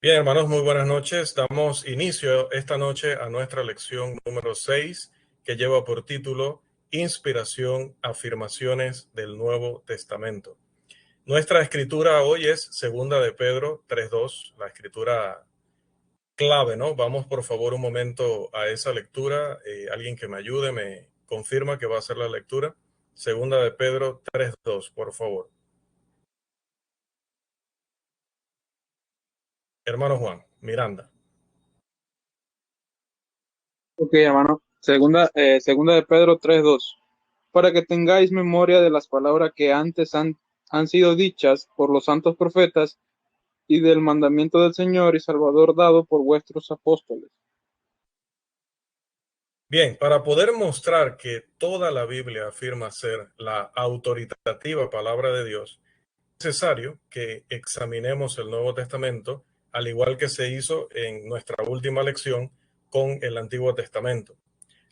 Bien, hermanos, muy buenas noches. Damos inicio esta noche a nuestra lección número 6, que lleva por título Inspiración, afirmaciones del Nuevo Testamento. Nuestra escritura hoy es Segunda de Pedro 3:2, la escritura clave, ¿no? Vamos por favor un momento a esa lectura. Alguien que me ayude, me confirma que va a ser la lectura. Segunda de Pedro 3:2, por favor. Hermano Juan, Miranda. Ok, hermano. Segunda de Pedro 3:2. Para que tengáis memoria de las palabras que antes han sido dichas por los santos profetas y del mandamiento del Señor y Salvador dado por vuestros apóstoles. Bien, para poder mostrar que toda la Biblia afirma ser la autoritativa palabra de Dios, es necesario que examinemos el Nuevo Testamento, al igual que se hizo en nuestra última lección con el Antiguo Testamento.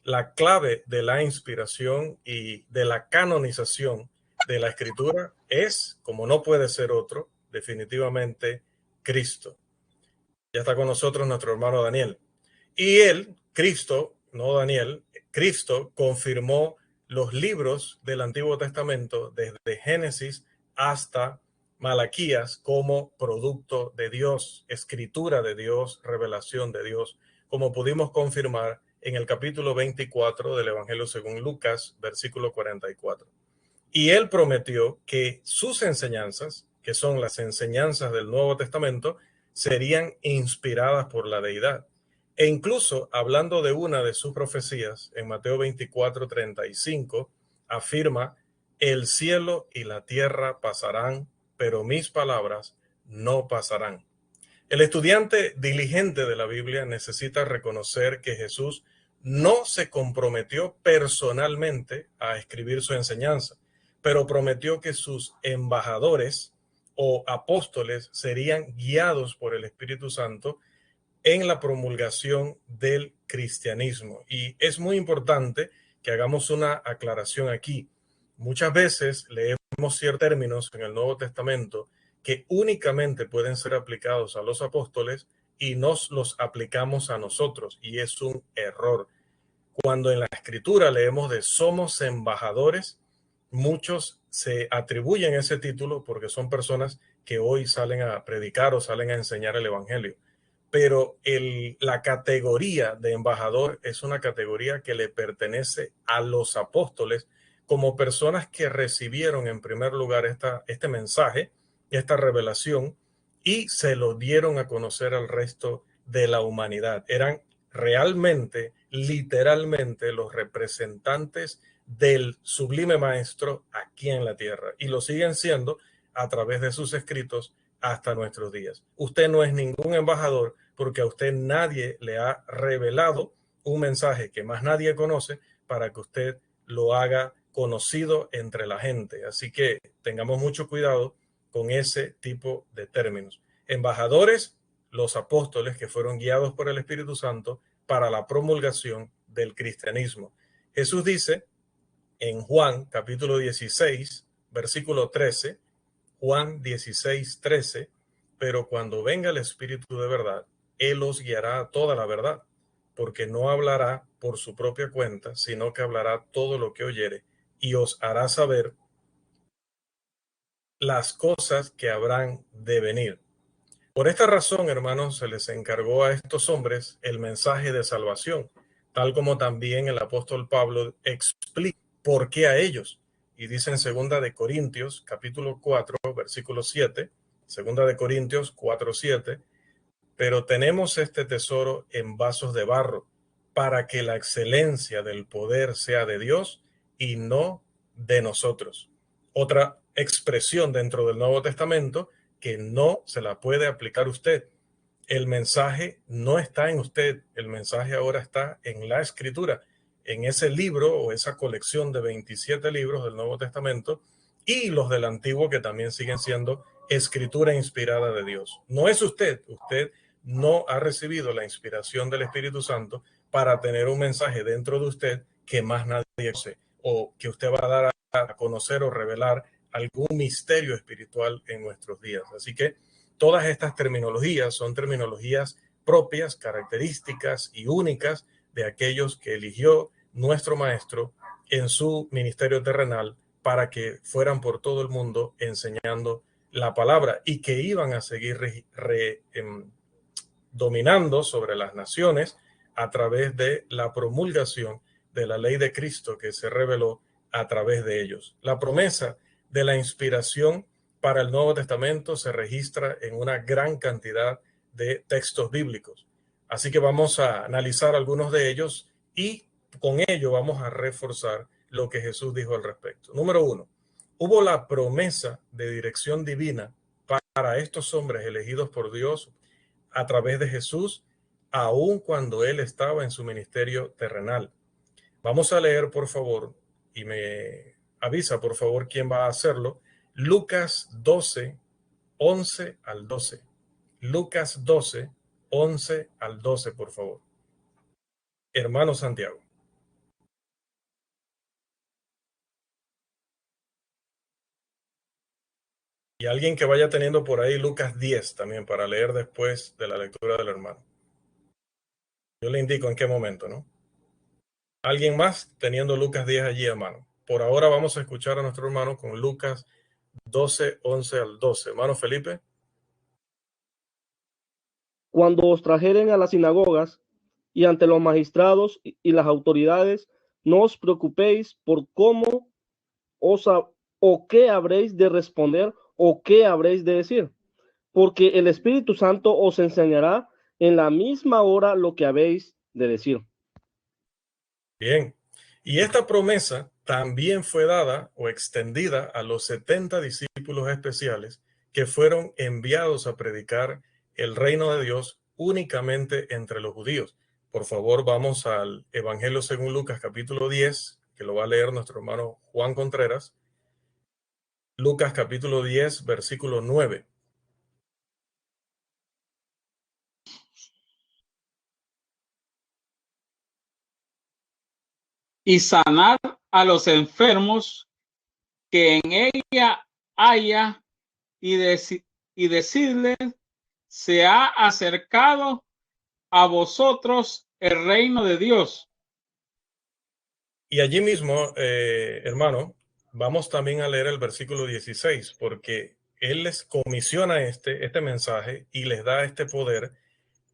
La clave de la inspiración y de la canonización de la Escritura es, como no puede ser otro, definitivamente Cristo. Ya está con nosotros nuestro hermano Daniel. Y él, Cristo, no Daniel, Cristo confirmó los libros del Antiguo Testamento desde Génesis hasta Malaquías como producto de Dios, escritura de Dios, revelación de Dios, como pudimos confirmar en el capítulo 24 del Evangelio según Lucas, versículo 44. Y él prometió que sus enseñanzas, que son las enseñanzas del Nuevo Testamento, serían inspiradas por la deidad. E incluso hablando de una de sus profecías, en Mateo 24:35, afirma, el cielo y la tierra pasarán, pero mis palabras no pasarán. El estudiante diligente de la Biblia necesita reconocer que Jesús no se comprometió personalmente a escribir su enseñanza, pero prometió que sus embajadores o apóstoles serían guiados por el Espíritu Santo en la promulgación del cristianismo. Y es muy importante que hagamos una aclaración aquí. Muchas veces leemos ciertos términos en el Nuevo Testamento que únicamente pueden ser aplicados a los apóstoles y nos los aplicamos a nosotros, y es un error. Cuando en la escritura leemos de somos embajadores, muchos se atribuyen ese título porque son personas que hoy salen a predicar o salen a enseñar el evangelio. Pero la categoría de embajador es una categoría que le pertenece a los apóstoles como personas que recibieron en primer lugar este mensaje, esta revelación, y se lo dieron a conocer al resto de la humanidad. Eran realmente, literalmente, los representantes del sublime maestro aquí en la tierra, y lo siguen siendo a través de sus escritos hasta nuestros días. Usted no es ningún embajador porque a usted nadie le ha revelado un mensaje que más nadie conoce para que usted lo haga conocido entre la gente. Así que tengamos mucho cuidado con ese tipo de términos. Embajadores, los apóstoles que fueron guiados por el Espíritu Santo para la promulgación del cristianismo. Jesús dice en Juan capítulo 16, versículo 13, Juan 16:13, pero cuando venga el Espíritu de verdad, Él os guiará a toda la verdad, porque no hablará por su propia cuenta, sino que hablará todo lo que oyere y os hará saber las cosas que habrán de venir. Por esta razón, hermanos, se les encargó a estos hombres el mensaje de salvación, tal como también el apóstol Pablo explica por qué a ellos. Y dice en segunda de Corintios, capítulo 4, versículo 7, segunda de Corintios 4:7, pero tenemos este tesoro en vasos de barro, para que la excelencia del poder sea de Dios y no de nosotros. Otra expresión dentro del Nuevo Testamento que no se la puede aplicar usted. El mensaje no está en usted, el mensaje ahora está en la escritura, en ese libro o esa colección de 27 libros del Nuevo Testamento y los del Antiguo que también siguen siendo escritura inspirada de Dios. No es usted, usted no ha recibido la inspiración del Espíritu Santo para tener un mensaje dentro de usted que más nadie conoce o que usted va a dar a conocer o revelar algún misterio espiritual en nuestros días. Así que todas estas terminologías son terminologías propias, características y únicas de aquellos que eligió nuestro Maestro en su ministerio terrenal para que fueran por todo el mundo enseñando la palabra y que iban a seguir dominando sobre las naciones a través de la promulgación de la ley de Cristo que se reveló a través de ellos. La promesa de la inspiración para el Nuevo Testamento se registra en una gran cantidad de textos bíblicos. Así que vamos a analizar algunos de ellos y con ello vamos a reforzar lo que Jesús dijo al respecto. Número uno, hubo la promesa de dirección divina para estos hombres elegidos por Dios a través de Jesús, aun cuando él estaba en su ministerio terrenal. Vamos a leer, por favor, y me avisa, por favor, quién va a hacerlo. Lucas 12, 11 al 12. Lucas 12, 11 al 12, por favor. Hermano Santiago. Y alguien que vaya teniendo por ahí Lucas 10 también para leer después de la lectura del hermano. Yo le indico en qué momento, ¿no? Alguien más teniendo Lucas 10 allí a mano. Por ahora vamos a escuchar a nuestro hermano con Lucas 12, 11 al 12. Hermano Felipe. Cuando os trajeren a las sinagogas y ante los magistrados y las autoridades, no os preocupéis por cómo o qué habréis de responder o qué habréis de decir, porque el Espíritu Santo os enseñará en la misma hora lo que habéis de decir. Bien. Y esta promesa también fue dada o extendida a los 70 discípulos especiales que fueron enviados a predicar el reino de Dios únicamente entre los judíos. Por favor, vamos al Evangelio según Lucas capítulo 10, que lo va a leer nuestro hermano Juan Contreras. Lucas capítulo 10, versículo 9. Y sanar a los enfermos que en ella haya y decirles, se ha acercado a vosotros el reino de Dios. Y allí mismo, hermano, vamos también a leer el versículo 16, porque él les comisiona este mensaje y les da este poder.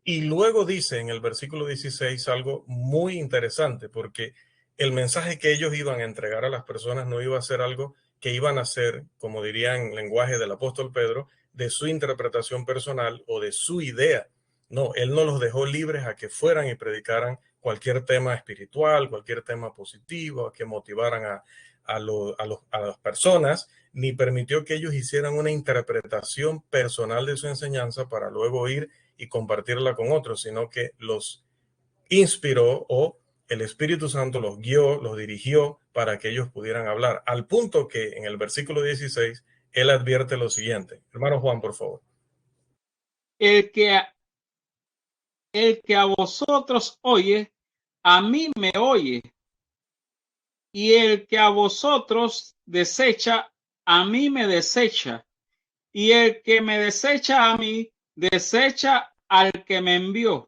Y luego dice en el versículo 16 algo muy interesante, porque el mensaje que ellos iban a entregar a las personas no iba a ser algo que iban a hacer, como diría en lenguaje del apóstol Pedro, de su interpretación personal o de su idea. No, él no los dejó libres a que fueran y predicaran cualquier tema espiritual, cualquier tema positivo, a que motivaran a las personas, ni permitió que ellos hicieran una interpretación personal de su enseñanza para luego ir y compartirla con otros, sino que los inspiró o el Espíritu Santo los guió, los dirigió para que ellos pudieran hablar. Al punto que en el versículo 16, él advierte lo siguiente. Hermano Juan, por favor. El que a vosotros oye, a mí me oye. Y el que a vosotros desecha, a mí me desecha. Y el que me desecha a mí, desecha al que me envió.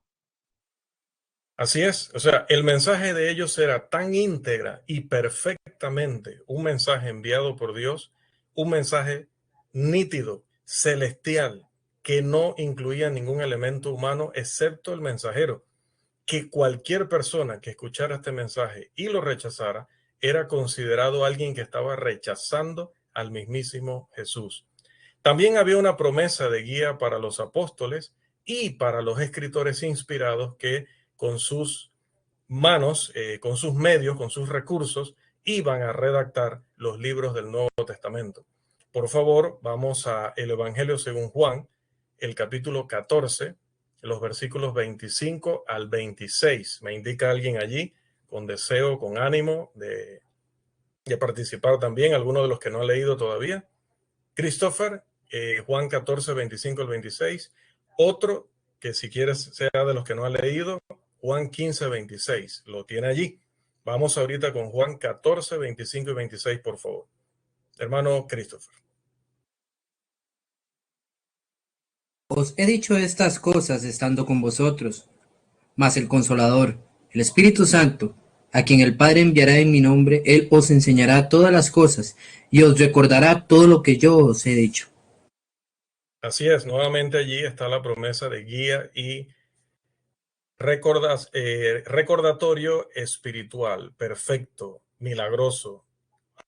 Así es, o sea, el mensaje de ellos era tan íntegra y perfectamente un mensaje enviado por Dios, un mensaje nítido, celestial, que no incluía ningún elemento humano excepto el mensajero, que cualquier persona que escuchara este mensaje y lo rechazara era considerado alguien que estaba rechazando al mismísimo Jesús. También había una promesa de guía para los apóstoles y para los escritores inspirados que con sus manos, con sus medios, con sus recursos, iban a redactar los libros del Nuevo Testamento. Por favor, vamos a el Evangelio según Juan, el capítulo 14, los versículos 25 al 26. Me indica alguien allí con deseo, con ánimo de participar también, alguno de los que no ha leído todavía. Christopher, Juan 14, 25 al 26. Otro que si quieres sea de los que no ha leído, Juan 15, 26. Lo tiene allí. Vamos ahorita con Juan 14, 25 y 26, por favor. Hermano Christopher. Os he dicho estas cosas estando con vosotros, mas el Consolador, el Espíritu Santo, a quien el Padre enviará en mi nombre, Él os enseñará todas las cosas y os recordará todo lo que yo os he dicho. Así es, nuevamente allí está la promesa de guía y recordatorio espiritual, perfecto, milagroso.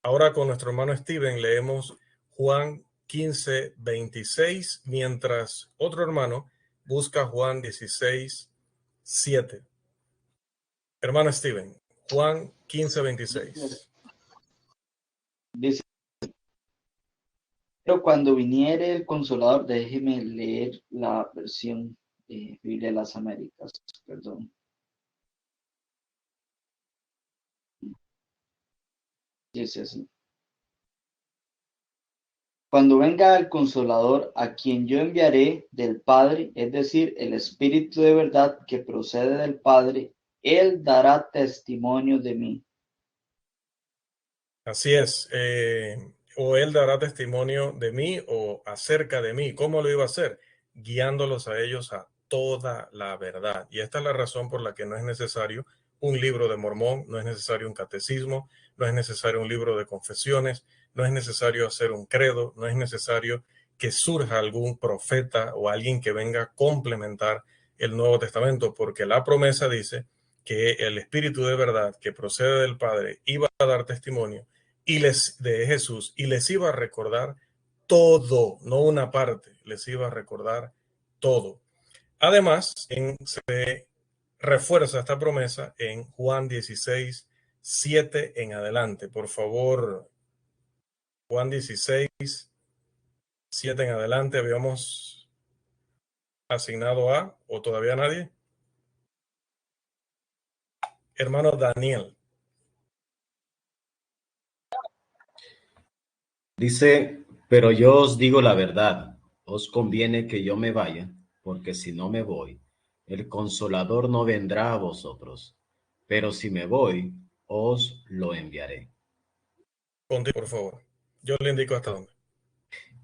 Ahora con nuestro hermano Steven leemos Juan 15, 26, mientras otro hermano busca Juan 16, 7. Hermano Steven, Juan 15, 26. Dice, pero cuando viniere el Consolador, déjeme leer la versión de Biblia de las Américas, perdón. Dice así. Cuando venga el Consolador, a quien yo enviaré del Padre, es decir, el Espíritu de verdad que procede del Padre, Él dará testimonio de mí. Así es, o él dará testimonio de mí o acerca de mí. ¿Cómo lo iba a hacer? Guiándolos a ellos a toda la verdad. Y esta es la razón por la que no es necesario un libro de Mormón, no es necesario un catecismo, no es necesario un libro de confesiones, no es necesario hacer un credo, no es necesario que surja algún profeta o alguien que venga a complementar el Nuevo Testamento, porque la promesa dice que el Espíritu de verdad que procede del Padre iba a dar testimonio de Jesús y les iba a recordar todo, no una parte, les iba a recordar todo. Además, se refuerza esta promesa en Juan 16, 7 en adelante. Por favor, Juan 16, 7 en adelante. Habíamos asignado a, o todavía nadie. Hermano Daniel. Dice, pero yo os digo la verdad, os conviene que yo me vaya, porque si no me voy, el Consolador no vendrá a vosotros, pero si me voy, os lo enviaré. Continúe, por favor. Yo le indico hasta dónde.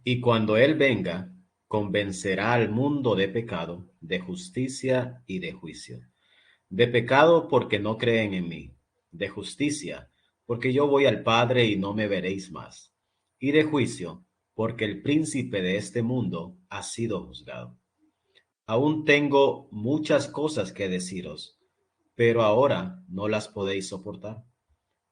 Y cuando Él venga, convencerá al mundo de pecado, de justicia y de juicio. De pecado porque no creen en mí, de justicia porque yo voy al Padre y no me veréis más, y de juicio porque el príncipe de este mundo ha sido juzgado. Aún tengo muchas cosas que deciros, pero ahora no las podéis soportar.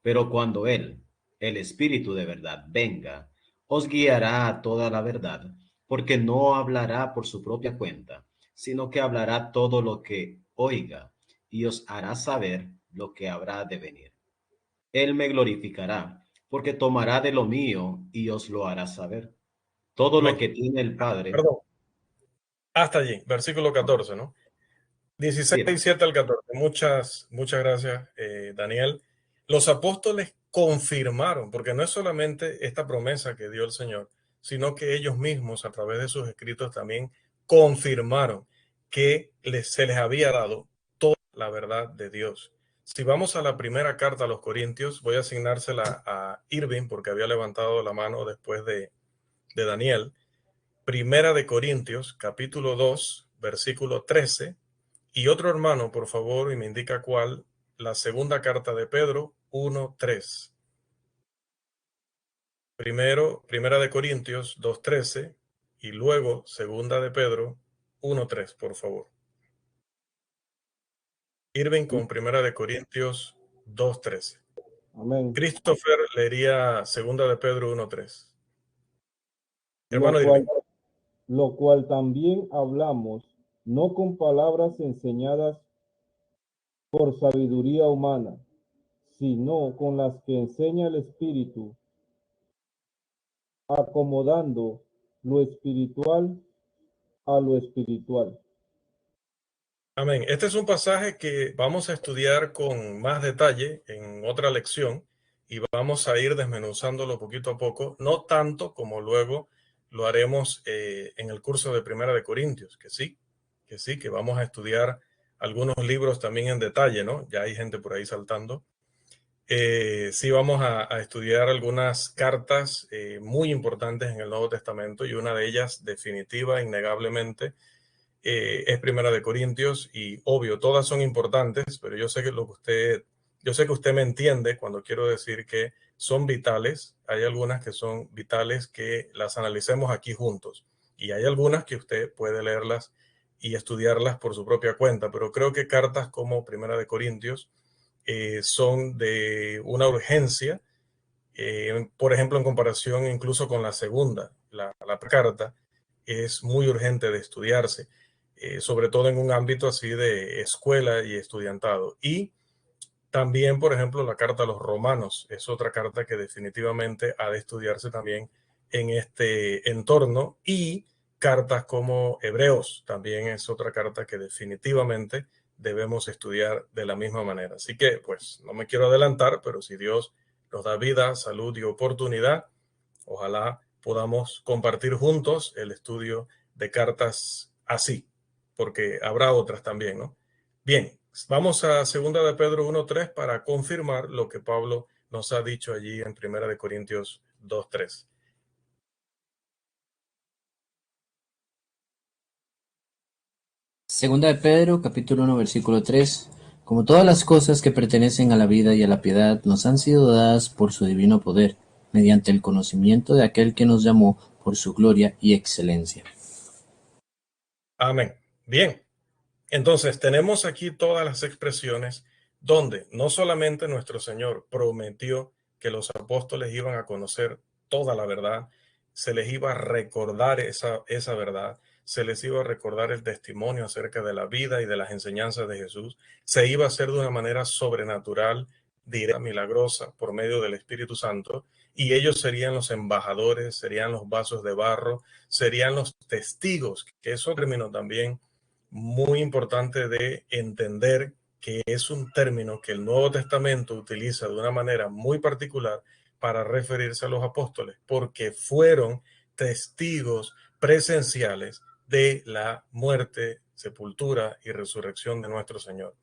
Pero cuando Él, el Espíritu de verdad, venga, os guiará a toda la verdad, porque no hablará por su propia cuenta, sino que hablará todo lo que oiga y os hará saber lo que habrá de venir. Él me glorificará, porque tomará de lo mío y os lo hará saber. Todo lo Amén. que tiene el Padre. Perdón. Hasta allí, versículo 14, ¿no? 16, Sí, 7 al 14. Muchas gracias, Daniel. Los apóstoles confirmaron, porque no es solamente esta promesa que dio el Señor, sino que ellos mismos a través de sus escritos también confirmaron que se les había dado toda la verdad de Dios. Si vamos a la primera carta a los Corintios, voy a asignársela a Irving porque había levantado la mano después de Daniel. Primera de Corintios, capítulo 2, versículo 13. Y otro hermano, por favor, y me indica cuál, la segunda carta de Pedro 1:3. Primero, Primera de Corintios 2:13 y luego Segunda de Pedro 1:3, por favor. Irving con Primera de Corintios 2:13. Amén. Christopher leería Segunda de Pedro 1:3. Hermano Lo Irving. lo cual también hablamos, no con palabras enseñadas por sabiduría humana, sino con las que enseña el Espíritu, acomodando lo espiritual a lo espiritual. Amén. Este es un pasaje que vamos a estudiar con más detalle en otra lección y vamos a ir desmenuzándolo poquito a poco, no tanto como luego lo haremos en el curso de Primera de Corintios, que sí, que vamos a estudiar algunos libros también en detalle, ¿no? Ya hay gente por ahí saltando. Sí vamos a estudiar algunas cartas muy importantes en el Nuevo Testamento, y una de ellas definitiva, innegablemente, es Primera de Corintios. Y obvio, todas son importantes, pero yo sé que usted me entiende cuando quiero decir que son vitales. Hay algunas que son vitales que las analicemos aquí juntos, y hay algunas que usted puede leerlas y estudiarlas por su propia cuenta, pero creo que cartas como Primera de Corintios son de una urgencia, por ejemplo, en comparación incluso con la segunda. La carta es muy urgente de estudiarse, sobre todo en un ámbito así de escuela y estudiantado. Y también, por ejemplo, la carta a los romanos es otra carta que definitivamente ha de estudiarse también en este entorno. Y cartas como Hebreos también es otra carta que definitivamente debemos estudiar de la misma manera. Así que, pues, no me quiero adelantar, pero si Dios nos da vida, salud y oportunidad, ojalá podamos compartir juntos el estudio de cartas así, porque habrá otras también, ¿no? Bien, vamos a 2 de Pedro 1:3 para confirmar lo que Pablo nos ha dicho allí en 1 de Corintios 2:3. Segunda de Pedro, capítulo 1, versículo 3. Como todas las cosas que pertenecen a la vida y a la piedad nos han sido dadas por su divino poder, mediante el conocimiento de aquel que nos llamó por su gloria y excelencia. Amén. Bien, entonces tenemos aquí todas las expresiones donde no solamente nuestro Señor prometió que los apóstoles iban a conocer toda la verdad, se les iba a recordar esa verdad, se les iba a recordar el testimonio acerca de la vida y de las enseñanzas de Jesús, se iba a hacer de una manera sobrenatural, directa, milagrosa, por medio del Espíritu Santo, y ellos serían los embajadores, serían los vasos de barro, serían los testigos, que es un término también muy importante de entender, que es un término que el Nuevo Testamento utiliza de una manera muy particular para referirse a los apóstoles, porque fueron testigos presenciales de la muerte, sepultura y resurrección de nuestro Señor.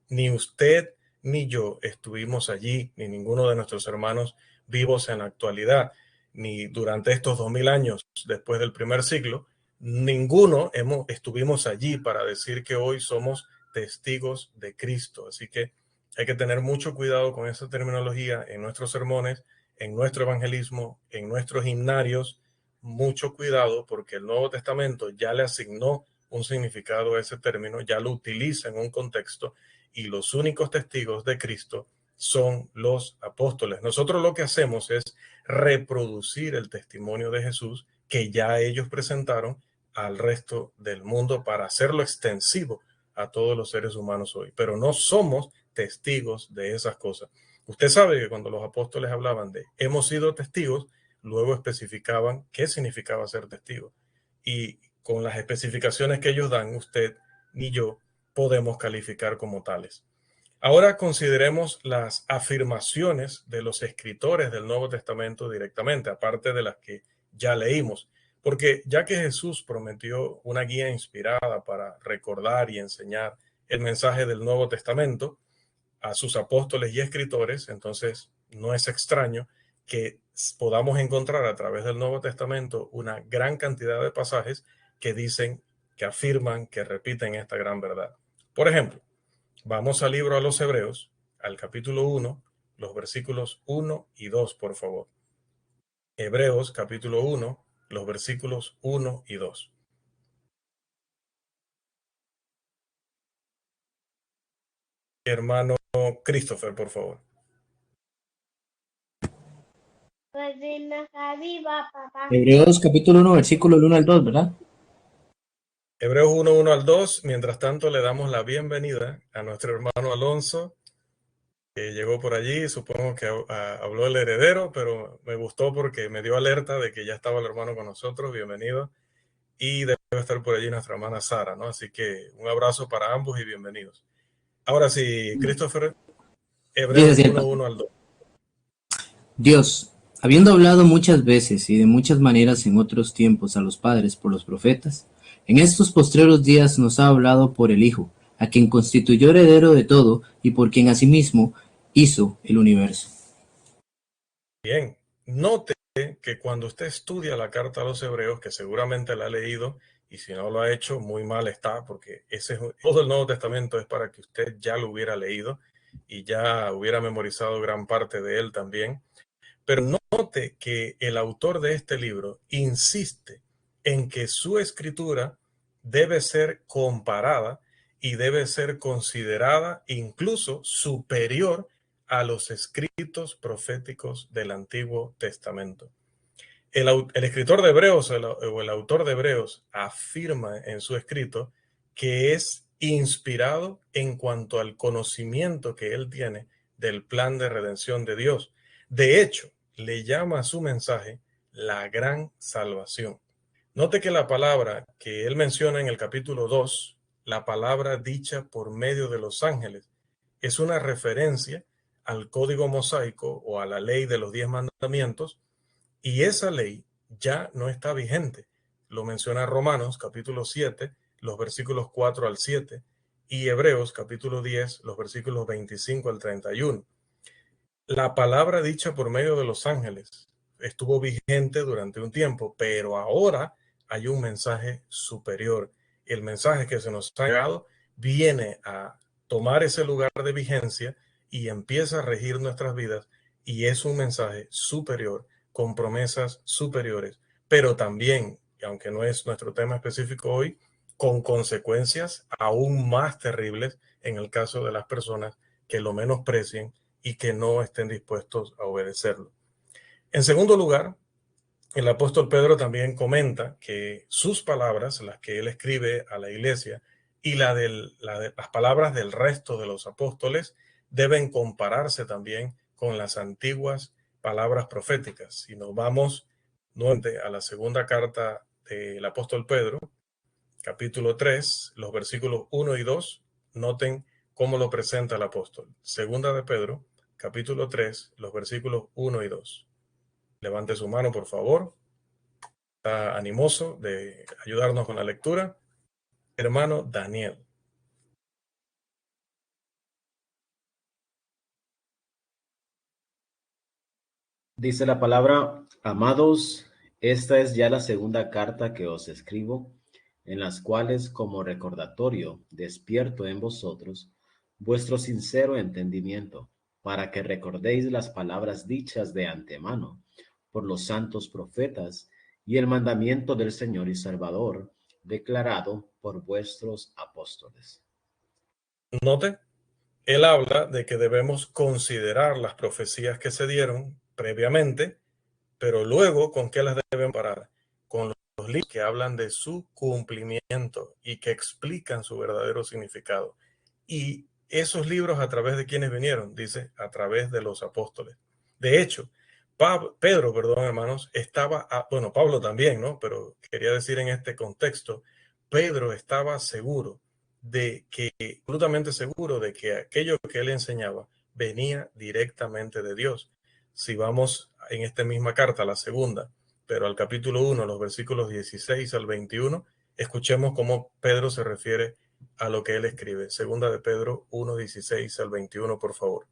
Ni usted ni yo estuvimos allí, ni ninguno de nuestros hermanos vivos en la actualidad, ni durante estos 2000 años después del primer siglo. Ninguno estuvimos allí para decir que hoy somos testigos de Cristo. Así que hay que tener mucho cuidado con esa terminología en nuestros sermones, en nuestro evangelismo, en nuestros himnarios. Mucho cuidado, porque el Nuevo Testamento ya le asignó un significado a ese término, ya lo utiliza en un contexto, y los únicos testigos de Cristo son los apóstoles. Nosotros lo que hacemos es reproducir el testimonio de Jesús que ya ellos presentaron al resto del mundo para hacerlo extensivo a todos los seres humanos hoy. Pero no somos testigos de esas cosas. Usted sabe que cuando los apóstoles hablaban de hemos sido testigos, luego especificaban qué significaba ser testigo. Y con las especificaciones que ellos dan, usted ni yo podemos calificar como tales. Ahora consideremos las afirmaciones de los escritores del Nuevo Testamento directamente, aparte de las que ya leímos, porque ya que Jesús prometió una guía inspirada para recordar y enseñar el mensaje del Nuevo Testamento a sus apóstoles y escritores, entonces no es extraño que podamos encontrar a través del Nuevo Testamento una gran cantidad de pasajes que dicen, que afirman, que repiten esta gran verdad. Por ejemplo, vamos al libro a los Hebreos, al capítulo 1, los versículos 1 y 2, por favor. Hebreos, capítulo 1, los versículos 1 y 2. Hermano Christopher, por favor. Hebreos capítulo 1, versículo 1 al 2, ¿verdad? Hebreos 1, 1 al 2. Mientras tanto, le damos la bienvenida a nuestro hermano Alonso, que llegó por allí. Supongo que habló el heredero, pero me gustó porque me dio alerta de que ya estaba el hermano con nosotros. Bienvenido. Y debe estar por allí nuestra hermana Sara, ¿no? Así que un abrazo para ambos y bienvenidos. Ahora sí, Christopher, Hebreos 1, 1 al 2. Dios, habiendo hablado muchas veces y de muchas maneras en otros tiempos a los padres por los profetas, en estos postreros días nos ha hablado por el Hijo, a quien constituyó heredero de todo y por quien asimismo hizo el universo. Bien, note que cuando usted estudia la carta a los hebreos, que seguramente la ha leído, y si no lo ha hecho, muy mal está, porque todo el Nuevo Testamento es para que usted ya lo hubiera leído y ya hubiera memorizado gran parte de él también. Pero note que el autor de este libro insiste en que su escritura debe ser comparada y debe ser considerada incluso superior a los escritos proféticos del Antiguo Testamento. El escritor de Hebreos o el autor de Hebreos afirma en su escrito que es inspirado en cuanto al conocimiento que él tiene del plan de redención de Dios. De hecho, le llama a su mensaje la gran salvación. Note que la palabra que él menciona en el capítulo 2, la palabra dicha por medio de los ángeles, es una referencia al código mosaico o a la ley de los 10 mandamientos, y esa ley ya no está vigente. Lo menciona Romanos capítulo 7, los versículos 4 al 7, y Hebreos capítulo 10, los versículos 25 al 31. La palabra dicha por medio de los ángeles estuvo vigente durante un tiempo, pero ahora hay un mensaje superior. El mensaje que se nos ha llegado viene a tomar ese lugar de vigencia y empieza a regir nuestras vidas, y es un mensaje superior, con promesas superiores, pero también, aunque no es nuestro tema específico hoy, con consecuencias aún más terribles en el caso de las personas que lo menosprecien y que no estén dispuestos a obedecerlo. En segundo lugar, el apóstol Pedro también comenta que sus palabras, las que él escribe a la iglesia, y las palabras del resto de los apóstoles deben compararse también con las antiguas palabras proféticas. Si nos vamos nuevamente a la segunda carta del apóstol Pedro, capítulo 3, los versículos 1 y 2, noten cómo lo presenta el apóstol. Segunda de Pedro, capítulo 3, los versículos 1 y 2. Levante su mano, por favor. Está animoso de ayudarnos con la lectura. Hermano Daniel. Dice la palabra: amados, esta es ya la segunda carta que os escribo, en las cuales, como recordatorio, despierto en vosotros vuestro sincero entendimiento, para que recordéis las palabras dichas de antemano por los santos profetas y el mandamiento del Señor y Salvador, declarado por vuestros apóstoles. Note, él habla de que debemos considerar las profecías que se dieron previamente, pero luego, ¿con qué las deben parar? Con los libros que hablan de su cumplimiento y que explican su verdadero significado. Y esos libros, ¿a través de quiénes vinieron? Dice, a través de los apóstoles. De hecho, Pedro, hermanos, bueno, Pablo también, ¿no? Pero quería decir en este contexto, Pedro estaba absolutamente seguro de que aquello que él enseñaba venía directamente de Dios. Si vamos en esta misma carta, la segunda, pero al capítulo 1, los versículos 16 al 21, escuchemos cómo Pedro se refiere a lo que él escribe. Segunda de Pedro 1, 16 al 21, por favor.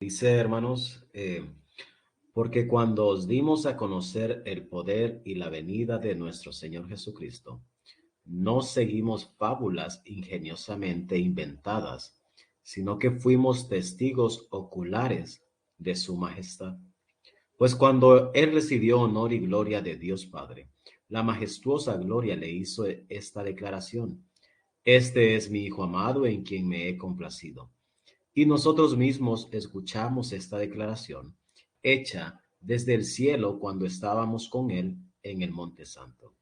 Dice, hermanos, porque cuando os dimos a conocer el poder y la venida de nuestro Señor Jesucristo, no seguimos fábulas ingeniosamente inventadas, sino que fuimos testigos oculares de su majestad. Pues cuando él recibió honor y gloria de Dios Padre, la majestuosa gloria le hizo esta declaración: este es mi Hijo amado en quien me he complacido. Y nosotros mismos escuchamos esta declaración, hecha desde el cielo cuando estábamos con él en el Monte Santo.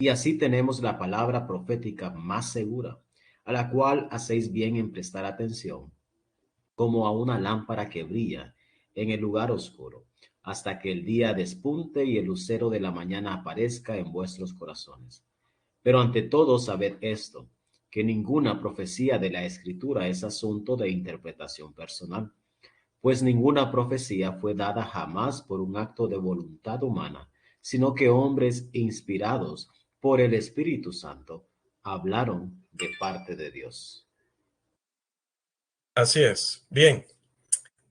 Y así tenemos la palabra profética más segura, a la cual hacéis bien en prestar atención, como a una lámpara que brilla en el lugar oscuro, hasta que el día despunte y el lucero de la mañana aparezca en vuestros corazones. Pero ante todo sabed esto, que ninguna profecía de la Escritura es asunto de interpretación personal, pues ninguna profecía fue dada jamás por un acto de voluntad humana, sino que hombres inspirados por el Espíritu Santo hablaron de parte de Dios. Así es. Bien.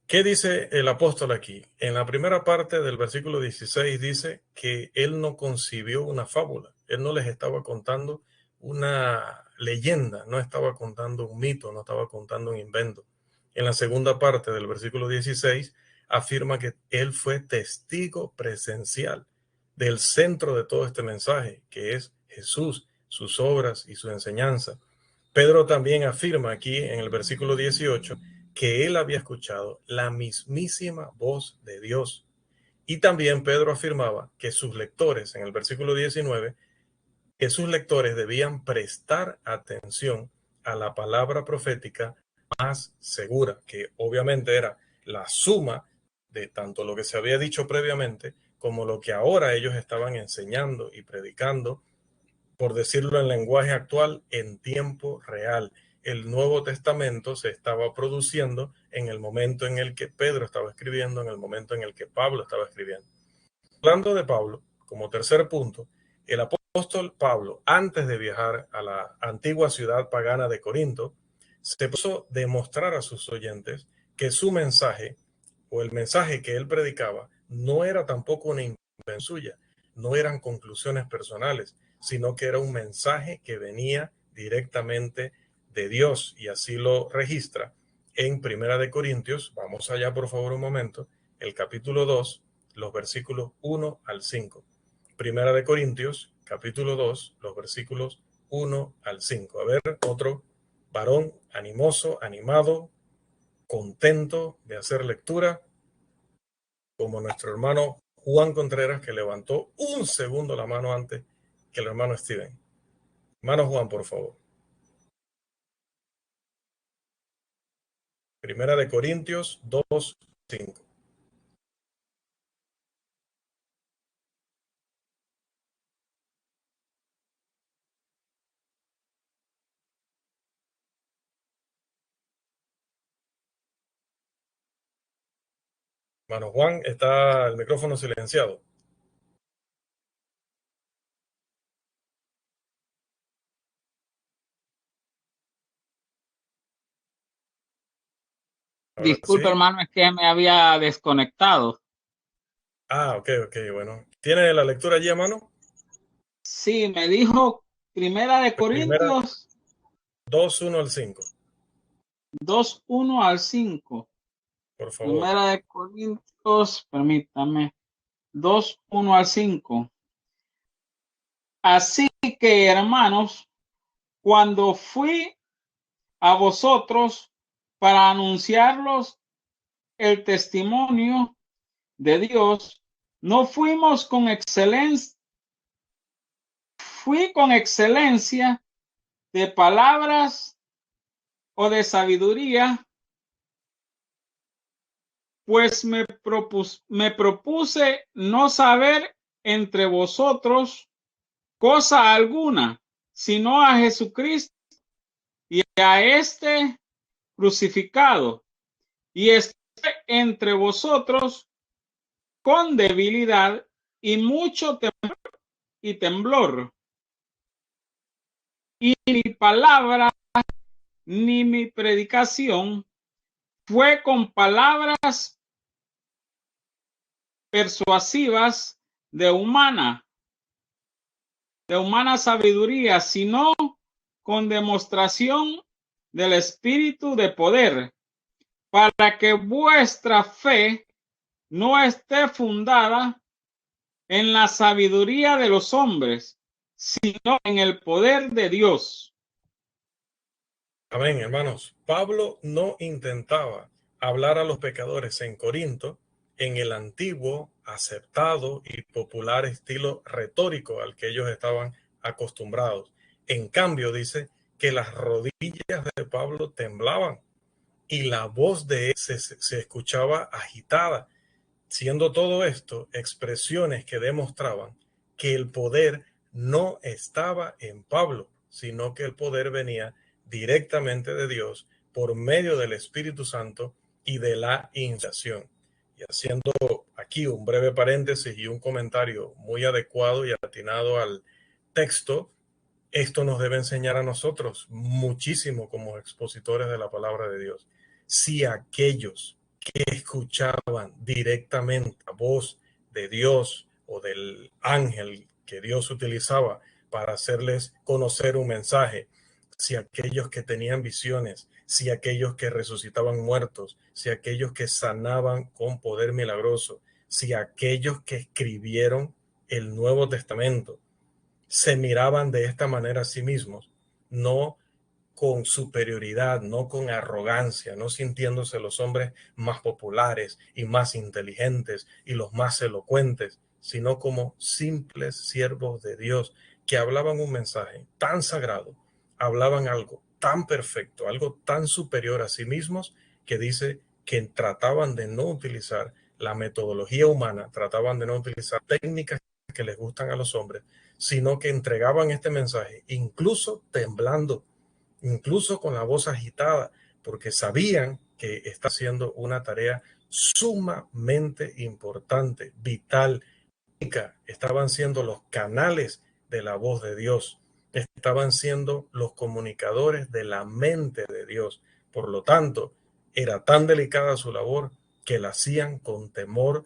¿Qué dice el apóstol aquí? En la primera parte del versículo 16 dice que él no concibió una fábula. Él no les estaba contando una leyenda, no estaba contando un mito, no estaba contando un invento. En la segunda parte del versículo 16 afirma que él fue testigo presencial del centro de todo este mensaje, que es Jesús, sus obras y su enseñanza. Pedro también afirma aquí en el versículo 18 que él había escuchado la mismísima voz de Dios. Y también Pedro afirmaba que sus lectores, en el versículo 19, que sus lectores debían prestar atención a la palabra profética más segura, que obviamente era la suma de tanto lo que se había dicho previamente como lo que ahora ellos estaban enseñando y predicando, por decirlo en lenguaje actual, en tiempo real. El Nuevo Testamento se estaba produciendo en el momento en el que Pedro estaba escribiendo, en el momento en el que Pablo estaba escribiendo. Hablando de Pablo, como tercer punto, el apóstol Pablo, antes de viajar a la antigua ciudad pagana de Corinto, se puso a demostrar a sus oyentes que su mensaje, o el mensaje que él predicaba, no era tampoco una invención suya, no eran conclusiones personales, sino que era un mensaje que venía directamente de Dios, y así lo registra en Primera de Corintios. Vamos allá por favor un momento, el capítulo 2, los versículos 1 al 5. Primera de Corintios, capítulo 2, los versículos 1 al 5. A ver, otro varón animoso, animado, contento de hacer lectura, como nuestro hermano Juan Contreras, que levantó un segundo la mano antes que el hermano Steven. Hermano Juan, por favor. Primera de Corintios 2, 5. Hermano Juan, está el micrófono silenciado. Ahora Disculpe, sí. hermano, es que me había desconectado. Ok, bueno. ¿Tiene la lectura allí a mano? Sí, me dijo Primera de Primera Corintios 2, 1 al 5. 2, 1 al 5. Por favor. Primera de Corintios, permítame, 2, 1 al 5. Así que, hermanos, cuando fui a vosotros para anunciarlos el testimonio de Dios, no fuimos con excelencia, fui con excelencia de palabras o de sabiduría, pues me propuse no saber entre vosotros cosa alguna, sino a Jesucristo y a este crucificado, y estoy entre vosotros con debilidad y mucho temblor, y mi palabra ni mi predicación fue con palabras persuasivas de humana sabiduría, sino con demostración del Espíritu de poder, para que vuestra fe no esté fundada en la sabiduría de los hombres, sino en el poder de Dios. Amén, hermanos. Pablo no intentaba hablar a los pecadores en Corinto en el antiguo, aceptado y popular estilo retórico al que ellos estaban acostumbrados. En cambio, dice que las rodillas de Pablo temblaban y la voz de él se escuchaba agitada, siendo todo esto expresiones que demostraban que el poder no estaba en Pablo, sino que el poder venía directamente de Dios por medio del Espíritu Santo y de la inspiración. Y haciendo aquí un breve paréntesis y un comentario muy adecuado y atinado al texto. Esto nos debe enseñar a nosotros muchísimo como expositores de la palabra de Dios. Si aquellos que escuchaban directamente la voz de Dios o del ángel que Dios utilizaba para hacerles conocer un mensaje, si aquellos que tenían visiones, si aquellos que resucitaban muertos, si aquellos que sanaban con poder milagroso, si aquellos que escribieron el Nuevo Testamento se miraban de esta manera a sí mismos, no con superioridad, no con arrogancia, no sintiéndose los hombres más populares y más inteligentes y los más elocuentes, sino como simples siervos de Dios que hablaban un mensaje tan sagrado, hablaban algo tan perfecto, algo tan superior a sí mismos, que dice que trataban de no utilizar la metodología humana, trataban de no utilizar técnicas que les gustan a los hombres, sino que entregaban este mensaje, incluso temblando, incluso con la voz agitada, porque sabían que está haciendo una tarea sumamente importante, vital. Estaban siendo los canales de la voz de Dios, estaban siendo los comunicadores de la mente de Dios. Por lo tanto, era tan delicada su labor que la hacían con temor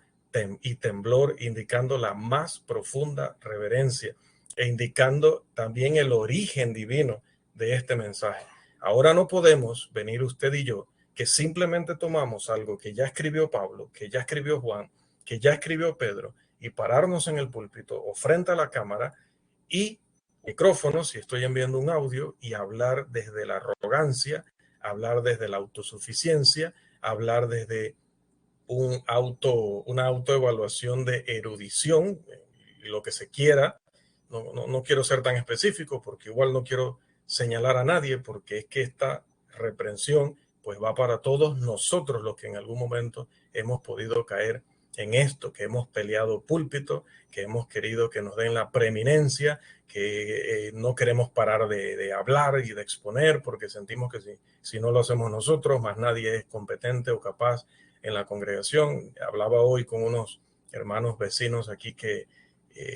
y temblor, indicando la más profunda reverencia e indicando también el origen divino de este mensaje. Ahora no podemos venir usted y yo, que simplemente tomamos algo que ya escribió Pablo, que ya escribió Juan, que ya escribió Pedro, y pararnos en el púlpito o frente a la cámara y micrófono, si estoy enviando un audio, y hablar desde la arrogancia, hablar desde la autosuficiencia, hablar desde una autoevaluación de erudición, lo que se quiera. No quiero ser tan específico porque igual no quiero señalar a nadie, porque es que esta reprensión pues va para todos nosotros los que en algún momento hemos podido caer en esto, que hemos peleado púlpito, que hemos querido que nos den la preeminencia, que no queremos parar de hablar y de exponer porque sentimos que si no lo hacemos nosotros, más nadie es competente o capaz en la congregación. Hablaba hoy con unos hermanos vecinos aquí que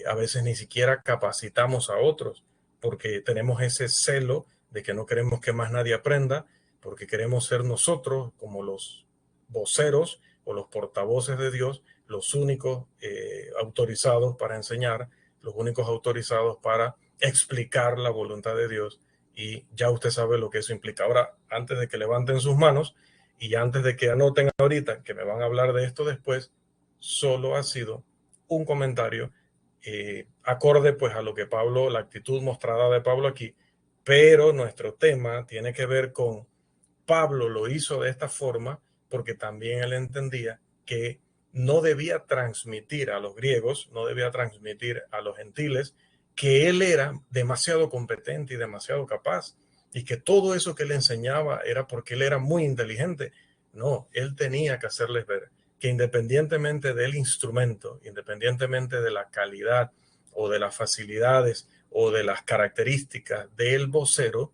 a veces ni siquiera capacitamos a otros porque tenemos ese celo de que no queremos que más nadie aprenda, porque queremos ser nosotros como los voceros o los portavoces de Dios, los únicos autorizados para enseñar, los únicos autorizados para explicar la voluntad de Dios. Y ya usted sabe lo que eso implica. Ahora, antes de que levanten sus manos y antes de que anoten ahorita que me van a hablar de esto después, solo ha sido un comentario acorde pues a lo que Pablo, la actitud mostrada de Pablo aquí, pero nuestro tema tiene que ver con Pablo lo hizo de esta forma porque también él entendía que no debía transmitir a los griegos, no debía transmitir a los gentiles que él era demasiado competente y demasiado capaz y que todo eso que él enseñaba era porque él era muy inteligente. No, él tenía que hacerles ver que independientemente del instrumento, independientemente de la calidad o de las facilidades o de las características del vocero,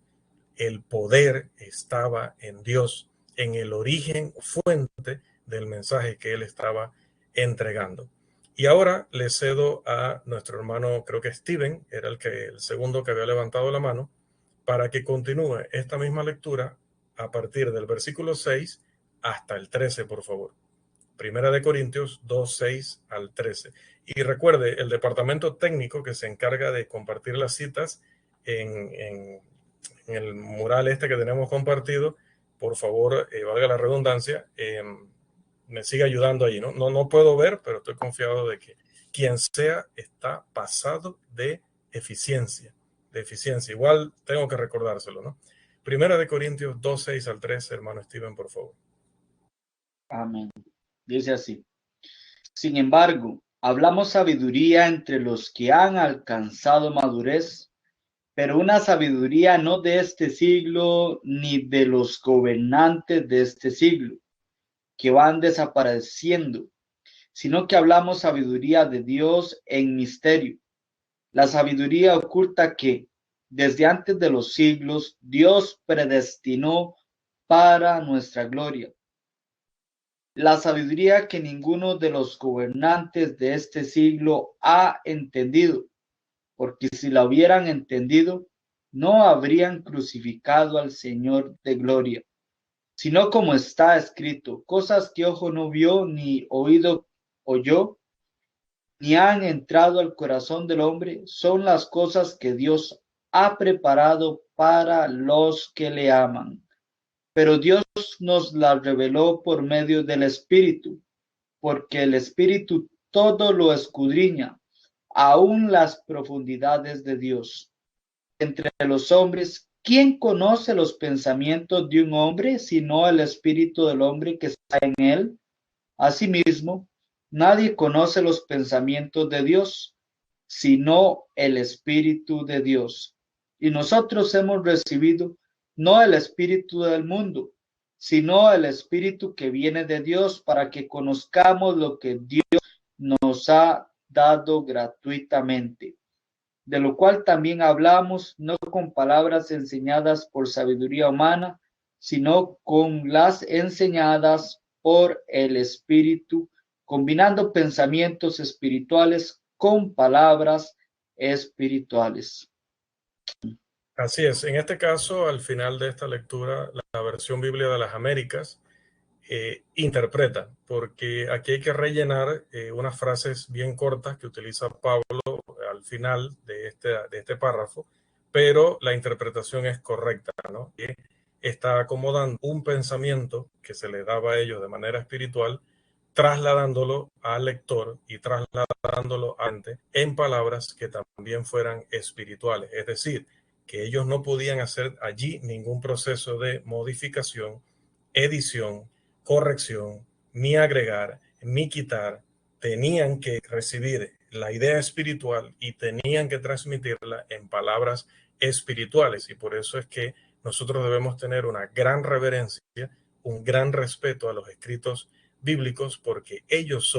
el poder estaba en Dios, en el origen, fuente del mensaje que él estaba entregando. Y ahora le cedo a nuestro hermano, creo que Steven, era el segundo que había levantado la mano, para que continúe esta misma lectura a partir del versículo 6 hasta el 13, por favor. Primera de Corintios 2, 6 al 13. Y recuerde, el departamento técnico que se encarga de compartir las citas en el mural este que tenemos compartido, por favor, valga la redundancia, me sigue ayudando allí, ¿no? No puedo ver, pero estoy confiado de que quien sea está pasado de eficiencia. Igual tengo que recordárselo, ¿no? Primera de Corintios 2, 6 al 13, hermano Steven, por favor. Amén. Dice así: sin embargo, hablamos sabiduría entre los que han alcanzado madurez, pero una sabiduría no de este siglo, ni de los gobernantes de este siglo, que van desapareciendo, sino que hablamos sabiduría de Dios en misterio, la sabiduría oculta que, desde antes de los siglos, Dios predestinó para nuestra gloria, la sabiduría que ninguno de los gobernantes de este siglo ha entendido, porque si la hubieran entendido, no habrían crucificado al Señor de gloria, sino como está escrito, cosas que ojo no vio, ni oído oyó, ni han entrado al corazón del hombre, son las cosas que Dios ha preparado para los que le aman. Pero Dios nos la reveló por medio del Espíritu, porque el Espíritu todo lo escudriña, aún las profundidades de Dios. Entre los hombres, ¿quién conoce los pensamientos de un hombre, sino el Espíritu del hombre que está en él? Asimismo, nadie conoce los pensamientos de Dios, sino el Espíritu de Dios. Y nosotros hemos recibido no el espíritu del mundo, sino el Espíritu que viene de Dios, para que conozcamos lo que Dios nos ha dado gratuitamente, de lo cual también hablamos, no con palabras enseñadas por sabiduría humana, sino con las enseñadas por el Espíritu, combinando pensamientos espirituales con palabras espirituales. Así es. En este caso, al final de esta lectura, la versión Biblia de las Américas interpreta, porque aquí hay que rellenar unas frases bien cortas que utiliza Pablo al final de este párrafo, pero la interpretación es correcta, ¿no? Y está acomodando un pensamiento que se le daba a ellos de manera espiritual, trasladándolo al lector y trasladándolo ante en palabras que también fueran espirituales. Es decir, que ellos no podían hacer allí ningún proceso de modificación, edición, corrección, ni agregar, ni quitar. Tenían que recibir la idea espiritual y tenían que transmitirla en palabras espirituales. Y por eso es que nosotros debemos tener una gran reverencia, un gran respeto a los escritos bíblicos, porque ellos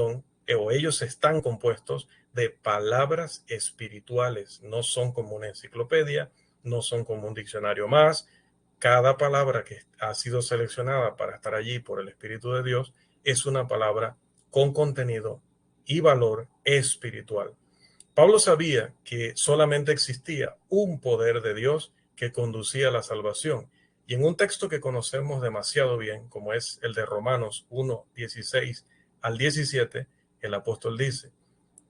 están compuestos de palabras espirituales, no son como una enciclopedia, no son como un diccionario más. Cada palabra que ha sido seleccionada para estar allí por el Espíritu de Dios es una palabra con contenido y valor espiritual. Pablo sabía que solamente existía un poder de Dios que conducía a la salvación. Y en un texto que conocemos demasiado bien, como es el de Romanos 1, 16 al 17, el apóstol dice: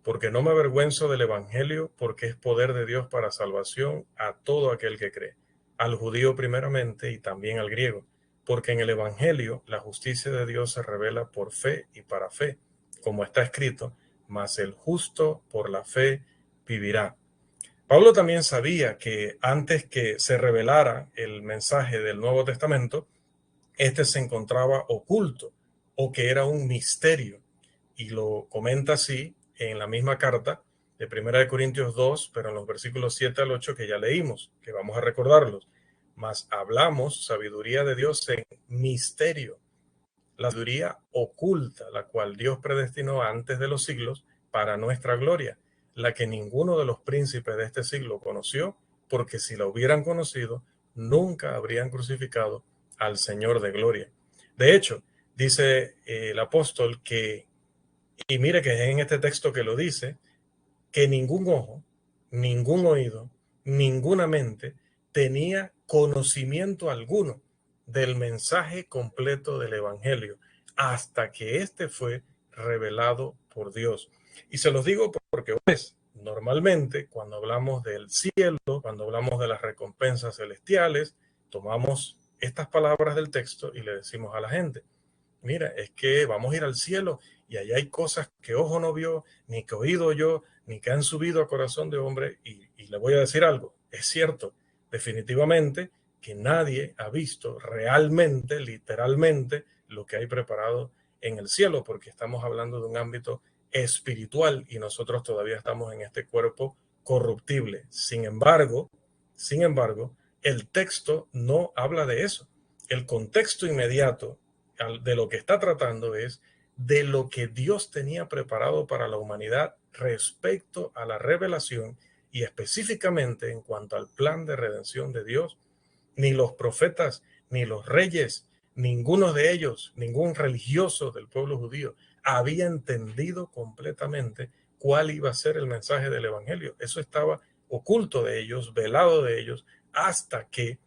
porque no me avergüenzo del evangelio, porque es poder de Dios para salvación a todo aquel que cree, al judío primeramente y también al griego, porque en el evangelio la justicia de Dios se revela por fe y para fe, como está escrito, mas el justo por la fe vivirá. Pablo también sabía que antes que se revelara el mensaje del Nuevo Testamento, este se encontraba oculto o que era un misterio, y lo comenta así en la misma carta de 1 Corintios 2, pero en los versículos 7 al 8 que ya leímos, que vamos a recordarlos. Mas hablamos sabiduría de Dios en misterio, la sabiduría oculta, la cual Dios predestinó antes de los siglos para nuestra gloria, la que ninguno de los príncipes de este siglo conoció, porque si la hubieran conocido, nunca habrían crucificado al Señor de gloria. De hecho, dice el apóstol que, y mire que es en este texto que lo dice, que ningún ojo, ningún oído, ninguna mente tenía conocimiento alguno del mensaje completo del Evangelio hasta que éste fue revelado por Dios. Y se los digo porque pues, normalmente cuando hablamos del cielo, cuando hablamos de las recompensas celestiales, tomamos estas palabras del texto y le decimos a la gente: mira, es que vamos a ir al cielo y allá hay cosas que ojo no vio, ni que oído oyó, ni que han subido a corazón de hombre. Y le voy a decir algo, es cierto, definitivamente que nadie ha visto realmente, literalmente, lo que hay preparado en el cielo, porque estamos hablando de un ámbito espiritual y nosotros todavía estamos en este cuerpo corruptible. Sin embargo, el texto no habla de eso. El contexto inmediato de lo que está tratando es de lo que Dios tenía preparado para la humanidad respecto a la revelación y específicamente en cuanto al plan de redención de Dios. Ni los profetas, ni los reyes, ninguno de ellos, ningún religioso del pueblo judío, había entendido completamente cuál iba a ser el mensaje del evangelio. Eso estaba oculto de ellos, velado de ellos, hasta que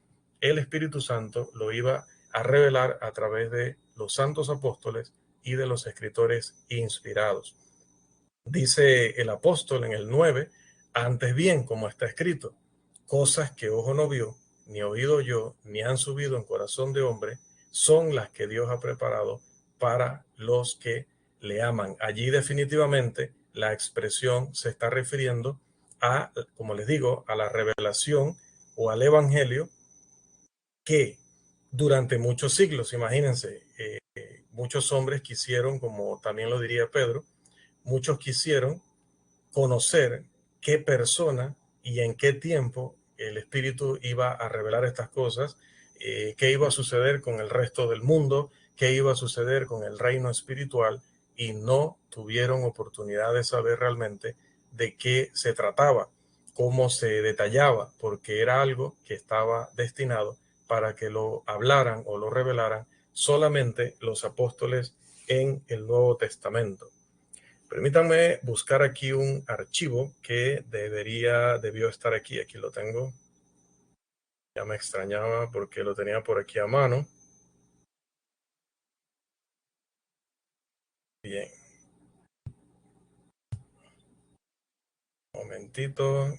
el Espíritu Santo lo iba a revelar a través de los santos apóstoles y de los escritores inspirados. Dice el apóstol en el 9, antes bien, como está escrito, cosas que ojo no vio, ni oído oyó, ni han subido en corazón de hombre, son las que Dios ha preparado para los que le aman. Allí definitivamente la expresión se está refiriendo a, como les digo, a la revelación o al evangelio que durante muchos siglos, imagínense, muchos hombres quisieron, como también lo diría Pedro, muchos quisieron conocer qué persona y en qué tiempo el Espíritu iba a revelar estas cosas, qué iba a suceder con el resto del mundo, qué iba a suceder con el reino espiritual, y no tuvieron oportunidad de saber realmente de qué se trataba, cómo se detallaba, porque era algo que estaba destinado para que lo hablaran o lo revelaran solamente los apóstoles en el Nuevo Testamento. Permítanme buscar aquí un archivo que debió estar aquí. Aquí lo tengo. Ya me extrañaba porque lo tenía por aquí a mano. Bien. Un momentito.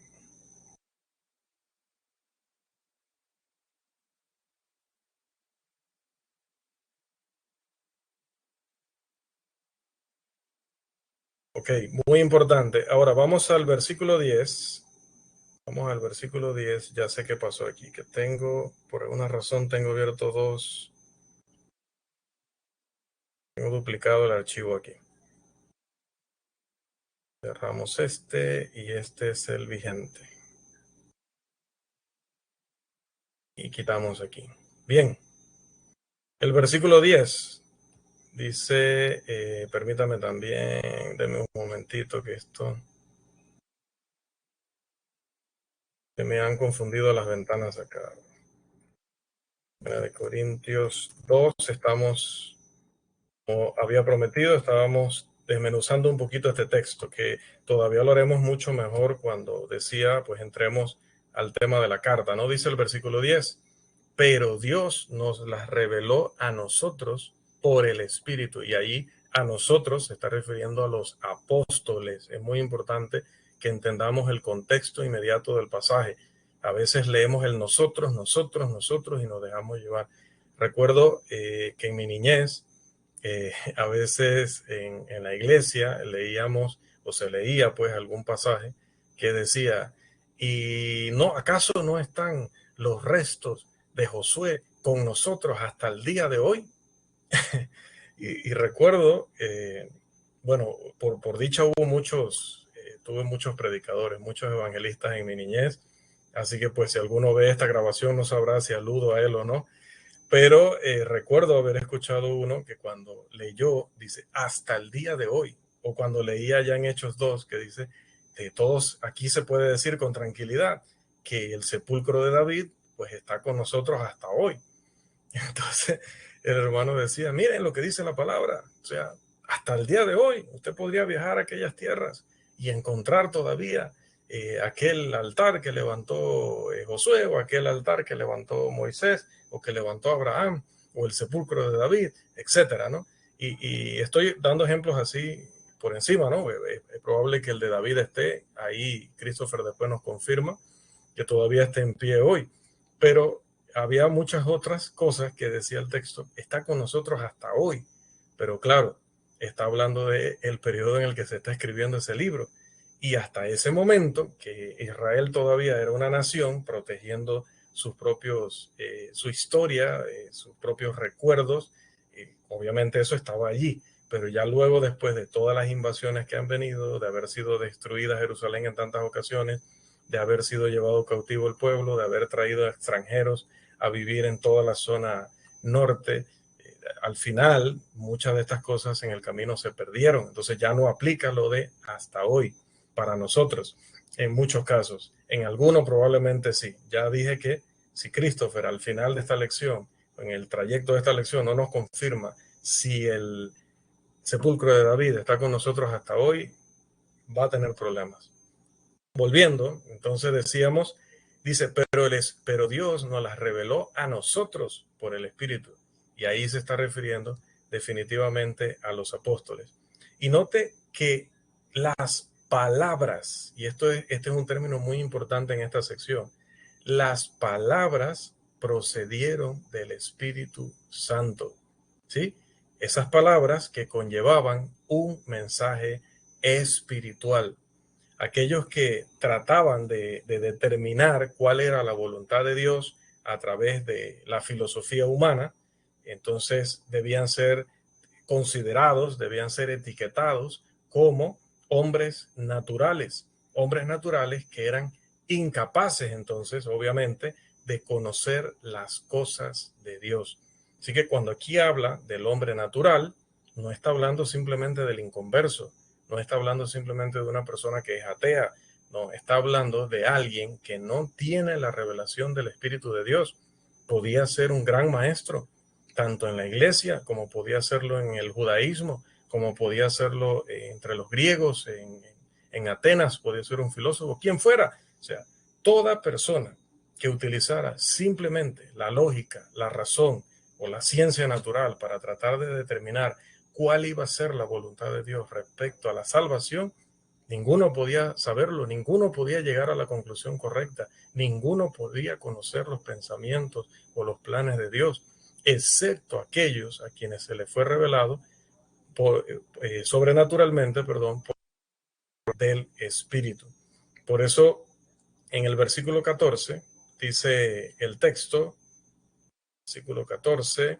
Ok, muy importante. Ahora vamos al versículo 10. Vamos al versículo 10. Ya sé qué pasó aquí, que por alguna razón tengo abierto dos. Tengo duplicado el archivo aquí. Cerramos este y este es el vigente. Y quitamos aquí. Bien. El versículo 10 dice, permítame también, denme un momentito que se me han confundido las ventanas acá. De Corintios 2, estamos, como había prometido, estábamos desmenuzando un poquito este texto, que todavía lo haremos mucho mejor cuando decía, pues entremos al tema de la carta, ¿no? Dice el versículo 10, pero Dios nos las reveló a nosotros por el Espíritu, y ahí a nosotros se está refiriendo a los apóstoles. Es muy importante que entendamos el contexto inmediato del pasaje. A veces leemos el nosotros, nosotros, nosotros y nos dejamos llevar. Recuerdo que en mi niñez, a veces en la iglesia leíamos o se leía pues algún pasaje que decía, y no, ¿acaso no están los restos de Josué con nosotros hasta el día de hoy? y recuerdo, bueno, por dicha hubo tuve muchos predicadores, muchos evangelistas en mi niñez, así que pues si alguno ve esta grabación no sabrá si aludo a él o no, pero recuerdo haber escuchado uno que cuando leyó dice hasta el día de hoy, o cuando leía ya en Hechos 2 que dice todos aquí se puede decir con tranquilidad que el sepulcro de David pues está con nosotros hasta hoy. Entonces el hermano decía, miren lo que dice la palabra, o sea, hasta el día de hoy usted podría viajar a aquellas tierras y encontrar todavía aquel altar que levantó Josué, o aquel altar que levantó Moisés, o que levantó Abraham, o el sepulcro de David, etcétera, ¿no? Y estoy dando ejemplos así por encima, ¿no? Es probable que el de David esté ahí. Christopher después nos confirma que todavía esté en pie hoy, pero había muchas otras cosas que decía el texto, está con nosotros hasta hoy, pero claro, está hablando del periodo en el que se está escribiendo ese libro, y hasta ese momento que Israel todavía era una nación protegiendo sus propios, su historia, sus propios recuerdos, obviamente eso estaba allí, pero ya luego, después de todas las invasiones que han venido, de haber sido destruida Jerusalén en tantas ocasiones, de haber sido llevado cautivo el pueblo, de haber traído a extranjeros a vivir en toda la zona norte, al final muchas de estas cosas en el camino se perdieron, entonces ya no aplica lo de hasta hoy para nosotros en muchos casos. En algunos probablemente sí. Ya dije que si Christopher al final de esta lección en el trayecto de esta lección no nos confirma si el sepulcro de David está con nosotros hasta hoy, va a tener problemas. Volviendo, entonces decíamos, dice, pero Dios nos las reveló a nosotros por el Espíritu. Y ahí se está refiriendo definitivamente a los apóstoles. Y note que las palabras, y este es un término muy importante en esta sección, las palabras procedieron del Espíritu Santo, ¿sí? Esas palabras que conllevaban un mensaje espiritual. Aquellos que trataban de determinar cuál era la voluntad de Dios a través de la filosofía humana, entonces debían ser considerados, debían ser etiquetados como hombres naturales que eran incapaces entonces, obviamente, de conocer las cosas de Dios. Así que cuando aquí habla del hombre natural, no está hablando simplemente del inconverso, no está hablando simplemente de una persona que es atea, no, está hablando de alguien que no tiene la revelación del Espíritu de Dios. Podía ser un gran maestro, tanto en la iglesia como podía serlo en el judaísmo, como podía hacerlo entre los griegos, en Atenas, podía ser un filósofo, quien fuera. O sea, toda persona que utilizara simplemente la lógica, la razón o la ciencia natural para tratar de determinar cuál iba a ser la voluntad de Dios respecto a la salvación, ninguno podía saberlo, ninguno podía llegar a la conclusión correcta, ninguno podía conocer los pensamientos o los planes de Dios, excepto aquellos a quienes se les fue revelado sobrenaturalmente, por del Espíritu. Por eso, en el versículo 14, dice el texto, versículo 14,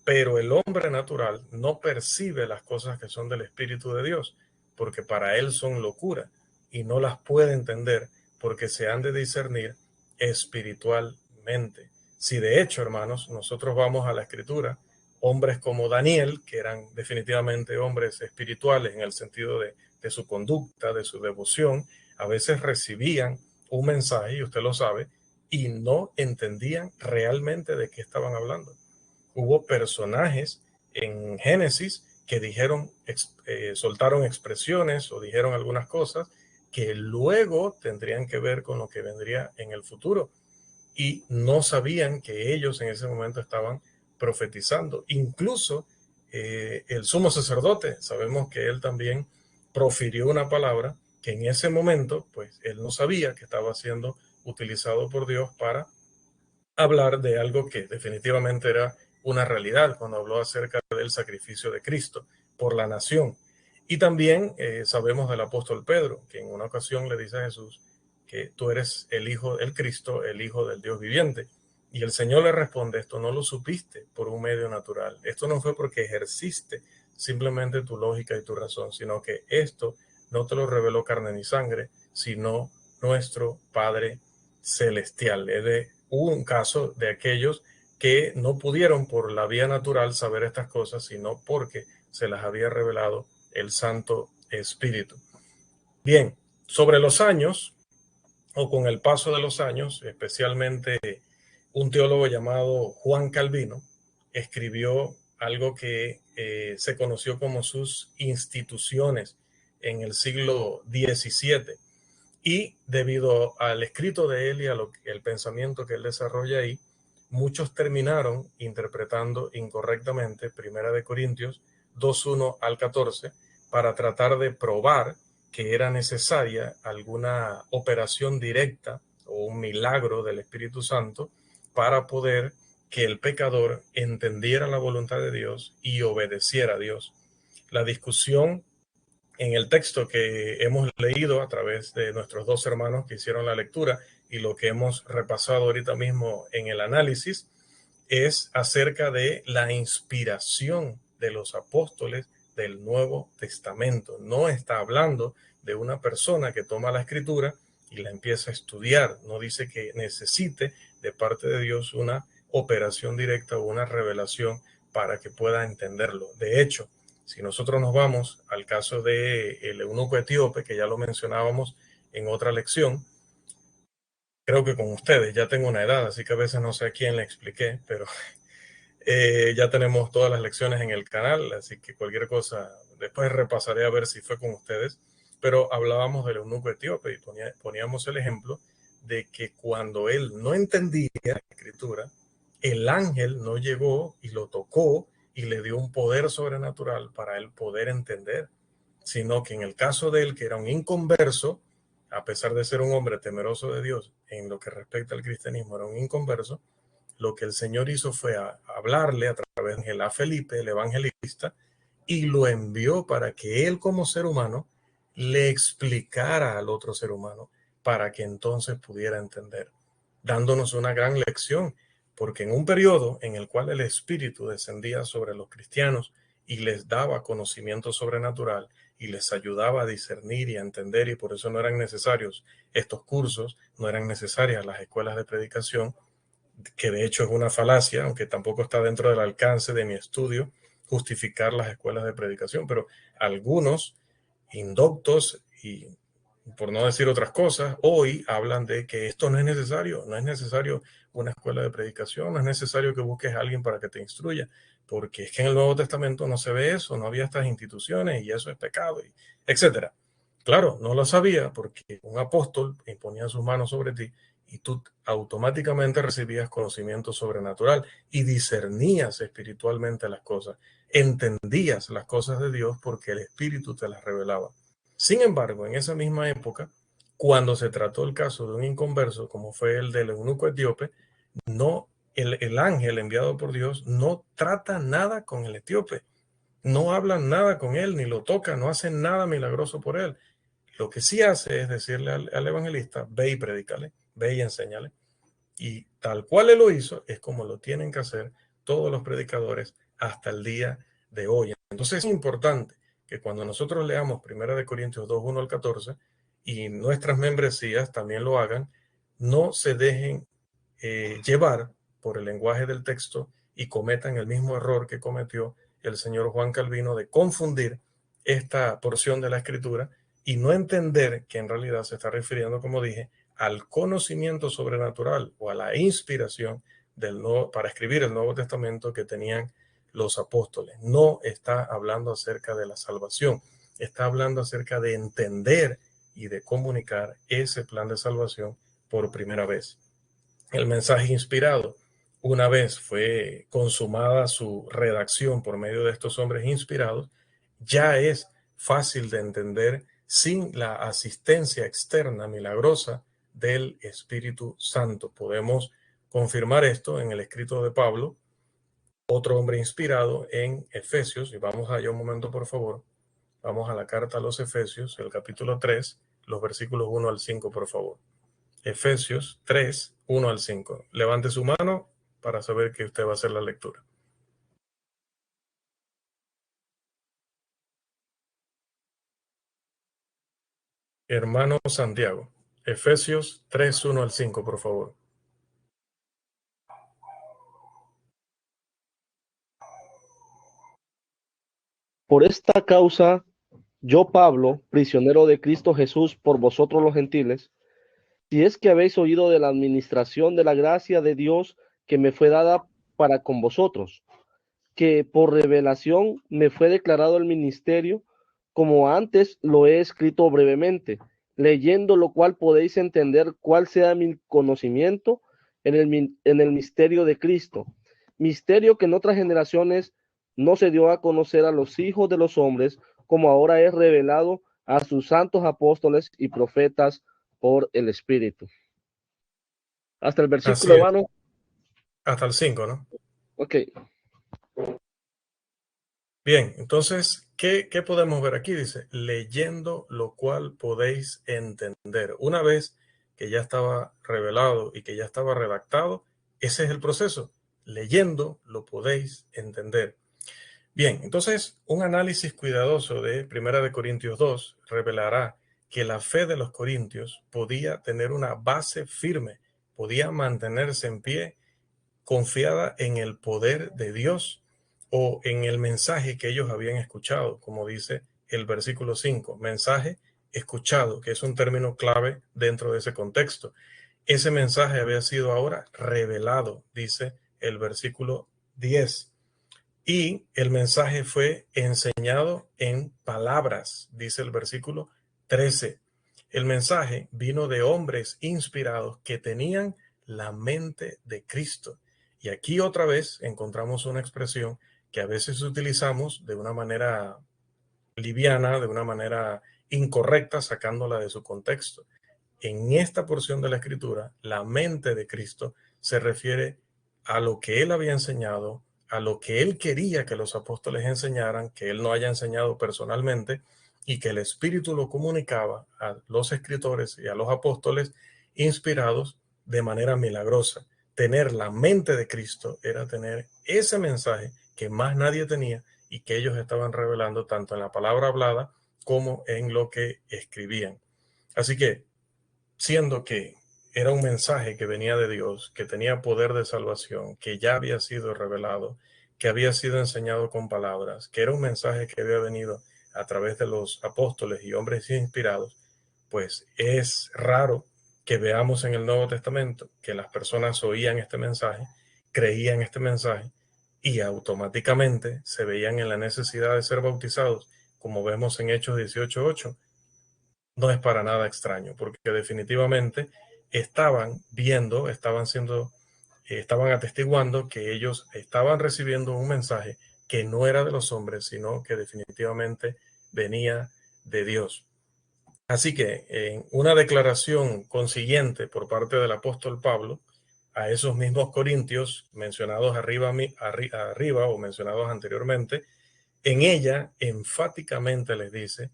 pero el hombre natural no percibe las cosas que son del Espíritu de Dios, porque para él son locura, y no las puede entender, porque se han de discernir espiritualmente. Si de hecho, hermanos, nosotros vamos a la Escritura, hombres como Daniel, que eran definitivamente hombres espirituales en el sentido de su conducta, de su devoción, a veces recibían un mensaje, y usted lo sabe, y no entendían realmente de qué estaban hablando. Hubo personajes en Génesis que dijeron, soltaron expresiones o dijeron algunas cosas que luego tendrían que ver con lo que vendría en el futuro, y no sabían que ellos en ese momento estaban profetizando. Incluso el sumo sacerdote, sabemos que él también profirió una palabra que en ese momento, pues él no sabía que estaba siendo utilizado por Dios para hablar de algo que definitivamente era una realidad cuando habló acerca del sacrificio de Cristo por la nación. Y también sabemos del apóstol Pedro, que en una ocasión le dice a Jesús que tú eres el Hijo del Cristo, el Hijo del Dios viviente. Y el Señor le responde, esto no lo supiste por un medio natural. Esto no fue porque ejerciste simplemente tu lógica y tu razón, sino que esto no te lo reveló carne ni sangre, sino nuestro Padre Celestial. Es de un caso de aquellos que no pudieron por la vía natural saber estas cosas, sino porque se las había revelado el Santo Espíritu. Bien, sobre los años, o con el paso de los años, especialmente un teólogo llamado Juan Calvino escribió algo que se conoció como sus instituciones en el siglo XVII. Y debido al escrito de él y al pensamiento que él desarrolla ahí, muchos terminaron interpretando incorrectamente 1 Corintios 2:1 al 14 para tratar de probar que era necesaria alguna operación directa o un milagro del Espíritu Santo para poder que el pecador entendiera la voluntad de Dios y obedeciera a Dios. La discusión en el texto que hemos leído a través de nuestros dos hermanos que hicieron la lectura y lo que hemos repasado ahorita mismo en el análisis es acerca de la inspiración de los apóstoles del Nuevo Testamento. No está hablando de una persona que toma la escritura y la empieza a estudiar. No dice que necesite de parte de Dios una operación directa o una revelación para que pueda entenderlo. De hecho, si nosotros nos vamos al caso del eunuco etíope, que ya lo mencionábamos en otra lección, creo que con ustedes ya tengo una edad, así que a veces no sé a quién le expliqué, pero Ya tenemos todas las lecciones en el canal, así que cualquier cosa, después repasaré a ver si fue con ustedes. Pero hablábamos del eunuco etíope y poníamos el ejemplo de que cuando él no entendía la escritura, el ángel no llegó y lo tocó y le dio un poder sobrenatural para él poder entender, sino que en el caso de él, que era un inconverso, a pesar de ser un hombre temeroso de Dios, en lo que respecta al cristianismo, era un inconverso, lo que el Señor hizo fue hablarle a través de a Felipe, el evangelista, y lo envió para que él como ser humano le explicara al otro ser humano para que entonces pudiera entender, dándonos una gran lección, porque en un periodo en el cual el Espíritu descendía sobre los cristianos y les daba conocimiento sobrenatural y les ayudaba a discernir y a entender, y por eso no eran necesarios estos cursos, no eran necesarias las escuelas de predicación, que de hecho es una falacia, aunque tampoco está dentro del alcance de mi estudio justificar las escuelas de predicación, pero algunos indoctos y por no decir otras cosas, hoy hablan de que esto no es necesario, no es necesario una escuela de predicación, no es necesario que busques a alguien para que te instruya, porque es que en el Nuevo Testamento no se ve eso, no había estas instituciones y eso es pecado, etcétera. Claro, no lo sabía porque un apóstol imponía sus manos sobre ti y tú automáticamente recibías conocimiento sobrenatural y discernías espiritualmente las cosas, entendías las cosas de Dios porque el Espíritu te las revelaba. Sin embargo, en esa misma época, cuando se trató el caso de un inconverso, como fue el del eunuco etíope, no, el ángel enviado por Dios no trata nada con el etíope, no habla nada con él, ni lo toca, no hace nada milagroso por él. Lo que sí hace es decirle al evangelista, ve y predícale, ve y enséñale. Y tal cual él lo hizo, es como lo tienen que hacer todos los predicadores hasta el día de hoy. Entonces es importante que cuando nosotros leamos 1 Corintios 2, 1 al 14, y nuestras membresías también lo hagan, no se dejen llevar por el lenguaje del texto y cometan el mismo error que cometió el señor Juan Calvino de confundir esta porción de la escritura y no entender que en realidad se está refiriendo, como dije, al conocimiento sobrenatural o a la inspiración para escribir el Nuevo Testamento que tenían los apóstoles. No está hablando acerca de la salvación, está hablando acerca de entender y de comunicar ese plan de salvación por primera vez. El mensaje inspirado, una vez fue consumada su redacción por medio de estos hombres inspirados, ya es fácil de entender sin la asistencia externa milagrosa del Espíritu Santo. Podemos confirmar esto en el escrito de Pablo, otro hombre inspirado en Efesios, y vamos allá un momento por favor, vamos a la carta a los Efesios, el capítulo 3, los versículos 1 al 5 por favor. Efesios 3, 1 al 5. Levante su mano para saber que usted va a hacer la lectura. Hermano Santiago, Efesios 3, 1 al 5, por favor. Por esta causa, yo, Pablo, prisionero de Cristo Jesús por vosotros los gentiles, si es que habéis oído de la administración de la gracia de Dios que me fue dada para con vosotros, que por revelación me fue declarado el ministerio, como antes lo he escrito brevemente, leyendo lo cual podéis entender cuál sea mi conocimiento en el misterio de Cristo, misterio que en otras generaciones no se dio a conocer a los hijos de los hombres, como ahora es revelado a sus santos apóstoles y profetas por el Espíritu. Hasta el versículo, hermano. Hasta el 5, ¿no? Ok. Bien, entonces, ¿qué podemos ver aquí? Dice, leyendo lo cual podéis entender. Una vez que ya estaba revelado y que ya estaba redactado, ese es el proceso. Leyendo lo podéis entender. Bien, entonces, un análisis cuidadoso de 1 Corintios 2 revelará que la fe de los corintios podía tener una base firme, podía mantenerse en pie, confiada en el poder de Dios o en el mensaje que ellos habían escuchado, como dice el versículo 5, mensaje escuchado, que es un término clave dentro de ese contexto. Ese mensaje había sido ahora revelado, dice el versículo 10. Y el mensaje fue enseñado en palabras, dice el versículo 13. El mensaje vino de hombres inspirados que tenían la mente de Cristo. Y aquí otra vez encontramos una expresión que a veces utilizamos de una manera liviana, de una manera incorrecta, sacándola de su contexto. En esta porción de la Escritura, la mente de Cristo se refiere a lo que él había enseñado, a lo que él quería que los apóstoles enseñaran, que él no haya enseñado personalmente, y que el Espíritu lo comunicaba a los escritores y a los apóstoles inspirados de manera milagrosa. Tener la mente de Cristo era tener ese mensaje que más nadie tenía y que ellos estaban revelando tanto en la palabra hablada como en lo que escribían. Así que, siendo que era un mensaje que venía de Dios, que tenía poder de salvación, que ya había sido revelado, que había sido enseñado con palabras, que era un mensaje que había venido a través de los apóstoles y hombres inspirados, pues es raro que veamos en el Nuevo Testamento que las personas oían este mensaje, creían este mensaje y automáticamente se veían en la necesidad de ser bautizados, como vemos en Hechos 18:8. No es para nada extraño, porque definitivamente estaban viendo, estaban atestiguando que ellos estaban recibiendo un mensaje que no era de los hombres, sino que definitivamente venía de Dios. Así que en una declaración consiguiente por parte del apóstol Pablo a esos mismos corintios mencionados arriba o mencionados anteriormente, en ella enfáticamente les dice